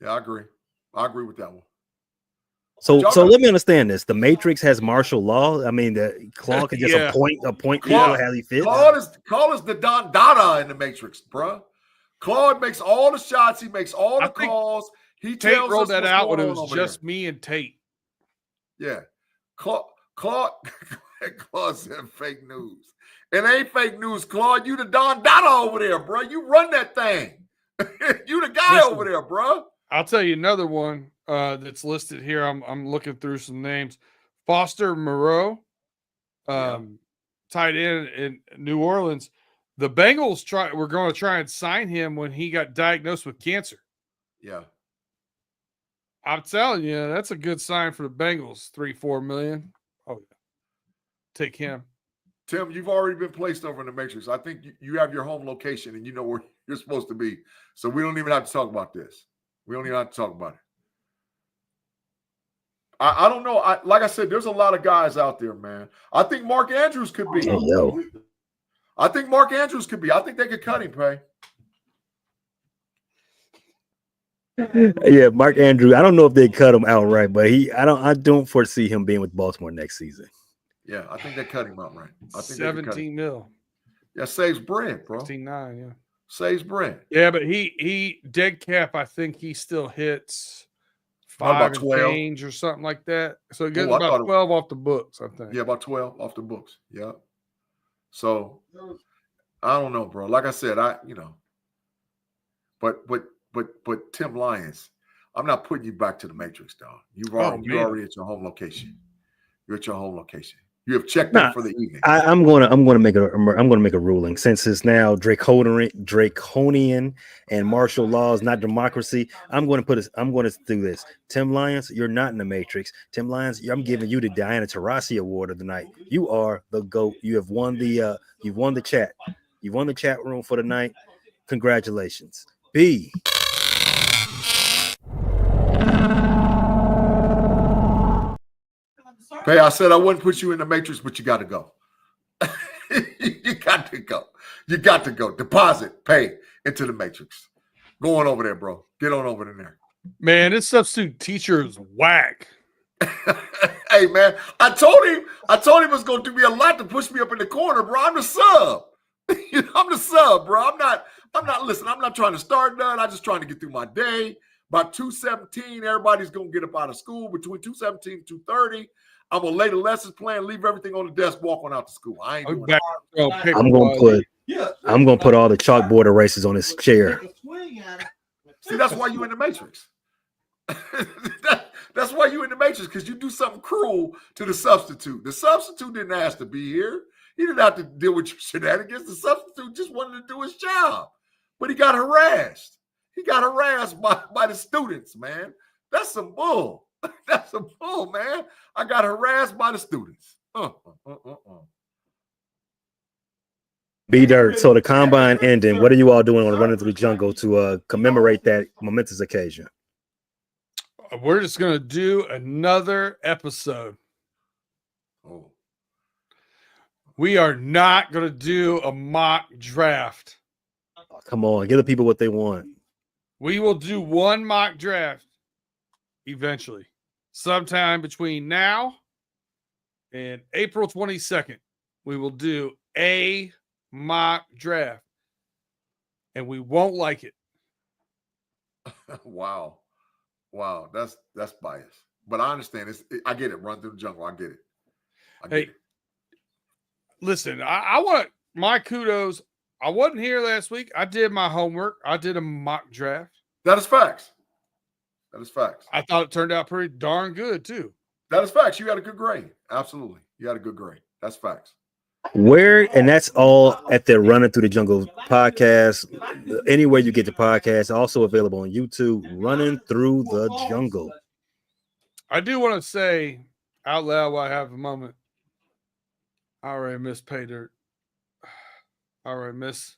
Yeah, I agree. I agree with that one. So let me understand this. The Matrix has martial law. I mean, the Claude can just appoint people how he fits. Claude is the Don Dada in the Matrix, bro. Claude makes all the shots. He makes all the calls. He Tate rolled that out when it was just me and Tate. Yeah. Claude said fake news. It ain't fake news, Claude. You the Don Dada over there, bro. You run that thing. You the guy over there, bro. I'll tell you another one that's listed here. I'm looking through some names. Foster Moreau, tight end in New Orleans. The Bengals were going to try and sign him when he got diagnosed with cancer. Yeah. I'm telling you, that's a good sign for the Bengals. 3-4 million. Oh, yeah. Take him. Tim, you've already been placed over in the Matrix. I think you have your home location and you know where you're supposed to be. So we don't even have to talk about this. We don't even have to talk about it. I don't know. Like I said, there's a lot of guys out there, man. I think Mark Andrews could be. I think Mark Andrews could be. I think they could cut him, Pay. Yeah, Mark Andrews. I don't know if they cut him outright, but I don't foresee him being with Baltimore next season. Yeah, I think they cut him outright. I think 17 mil. Yeah, saves bread, bro. 16.9, yeah. Saves bread. Yeah, but he dead cap, I think he still hits 5 and change or something like that. So it gets about 12 off the books, I think. Yeah, about 12 off the books. Yeah. So I don't know, bro. Like I said, but Tim Lyons, I'm not putting you back to the Matrix, dog. You're already at your home location. You're at your home location. You have checked in for the evening. I'm gonna make a ruling since it's now draconian and martial laws, not democracy. I'm going to do this. Tim Lyons, you're not in the Matrix. Tim Lyons, I'm giving you the Diana Taurasi Award of the night. You are the GOAT. You have won the chat. You've won the chat room for the night. Congratulations. B. Hey, I said I wouldn't put you in the Matrix, but you got to go. You got to go. You got to go. Deposit, pay into the Matrix. Go on over there, bro. Get on over there. Man, this substitute teacher is whack. Hey, man, I told him it was going to be a lot to push me up in the corner, bro. I'm the sub. I'm the sub, bro. I'm not listening. I'm not trying to start none. I'm just trying to get through my day. By 2:17, everybody's going to get up out of school. Between 2:17 and 2:30, I'm going to lay the lessons plan, leave everything on the desk, walk on out to school. I ain't doing that. I'm going to put all the chalkboard erasers on his chair. See, that's why you in the Matrix. That's why you in the Matrix, because you do something cruel to the substitute. The substitute didn't ask to be here. He didn't have to deal with your shenanigans. The substitute just wanted to do his job. But he got harassed. He got harassed by the students, man. That's some bull. That's some bull, man. I got harassed by the students. B-Dirt, so the combine ending. What are you all doing on Running Through the Jungle to commemorate that momentous occasion? We're just going to do another episode. Oh. We are not going to do a mock draft. Oh, come on, give the people what they want. We will do one mock draft eventually, sometime between now and April 22nd. We will do a mock draft, and we won't like it. Wow, that's biased, but I understand. I get it. Run through the jungle. I get it. Hey, listen, I want my kudos. I wasn't here last week. I did my homework. I did a mock draft. That is facts. That is facts. I thought it turned out pretty darn good too. That is facts. You got a good grade. Absolutely, you got a good grade. That's facts. And that's all at the Running Through the Jungle podcast. Anywhere you get the podcast, also available on YouTube. Running Through the Jungle. I do want to say out loud while I have a moment. I already miss pay dirt. I already miss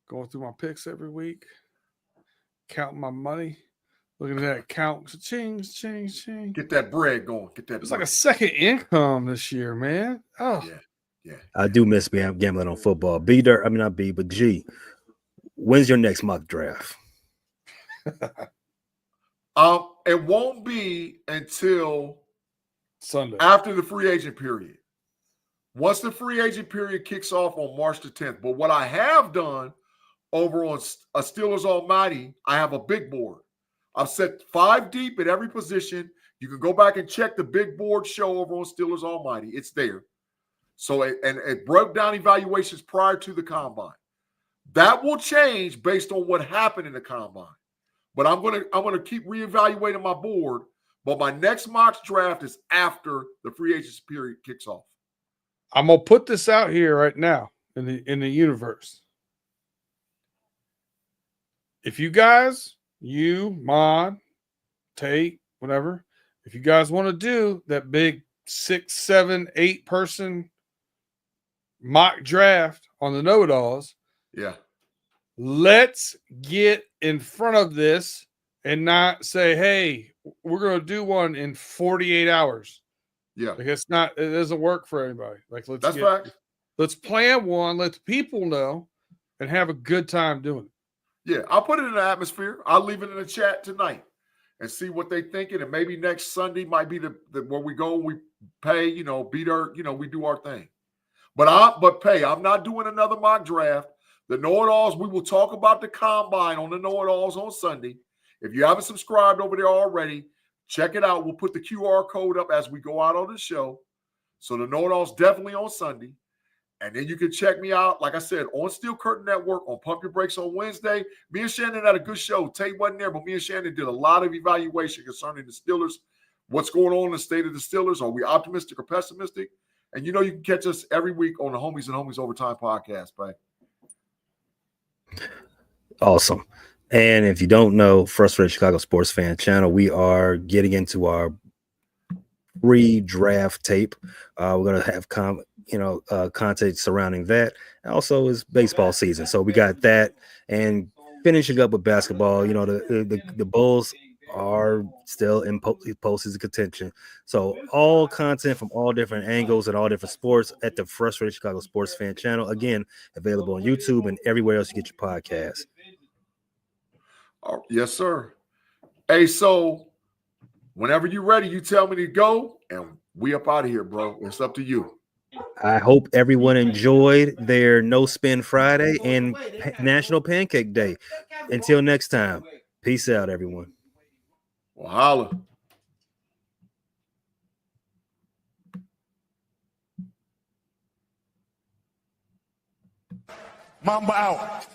going through my picks every week, counting my money, looking at that count. Ching. Get that bread going. It's like a second income this year, man. Oh, yeah. I do miss gambling on football. B-Dirt, I mean not B, but G. When's your next mock draft? It won't be until Sunday after the free agent period. Once the free agent period kicks off on March the 10th. But what I have done over on a Steelers Almighty, I have a big board. I've set 5 deep at every position. You can go back and check the big board show over on Steelers Almighty. It's there. So it broke down evaluations prior to the combine. That will change based on what happened in the combine. But I'm gonna keep reevaluating my board. But my next mock draft is after the free agency period kicks off. I'm gonna put this out here right now in the universe. If you guys, Mod, Tate, whatever, if you guys want to do that big 6, 7, 8 person mock draft on the know-it-alls, let's get in front of this and not say, hey, we're going to do one in 48 hours. Yeah. Like it doesn't work for anybody. Like let's plan one, let the people know, and have a good time doing it. Yeah, I'll put it in the atmosphere. I'll leave it in the chat tonight and see what they thinking. And maybe next Sunday might be the where we go, we pay, B-Dirt, we do our thing. But I'm not doing another mock draft. The know-it-alls, we will talk about the combine on the know-it-alls on Sunday. If you haven't subscribed over there already, check it out. We'll put the QR code up as we go out on the show. So the know-it-alls definitely on Sunday. And then you can check me out, like I said, on Steel Curtain Network on Pump Your Brakes on Wednesday. Me and Shannon had a good show. Tate wasn't there, but me and Shannon did a lot of evaluation concerning the Steelers. What's going on in the state of the Steelers? Are we optimistic or pessimistic? And you know you can catch us every week on the Homies and Homies Overtime podcast, right? Awesome. And if you don't know, Frustrated Chicago Sports Fan Channel, we are getting into our pre-draft tape. We're going to have content surrounding that. And also is baseball season. So we got that and finishing up with basketball. You know, the Bulls are still in postseason contention. So all content from all different angles and all different sports at the Frustrated Chicago Sports Fan Channel. Again, available on YouTube and everywhere else you get your podcasts. Oh, yes, sir. Hey, so whenever you're ready, you tell me to go, and we up out of here, bro. It's up to you. I hope everyone enjoyed their No Spin Friday and National Pancake Day. Until next time, peace out, everyone. Well, holla. Mamba out.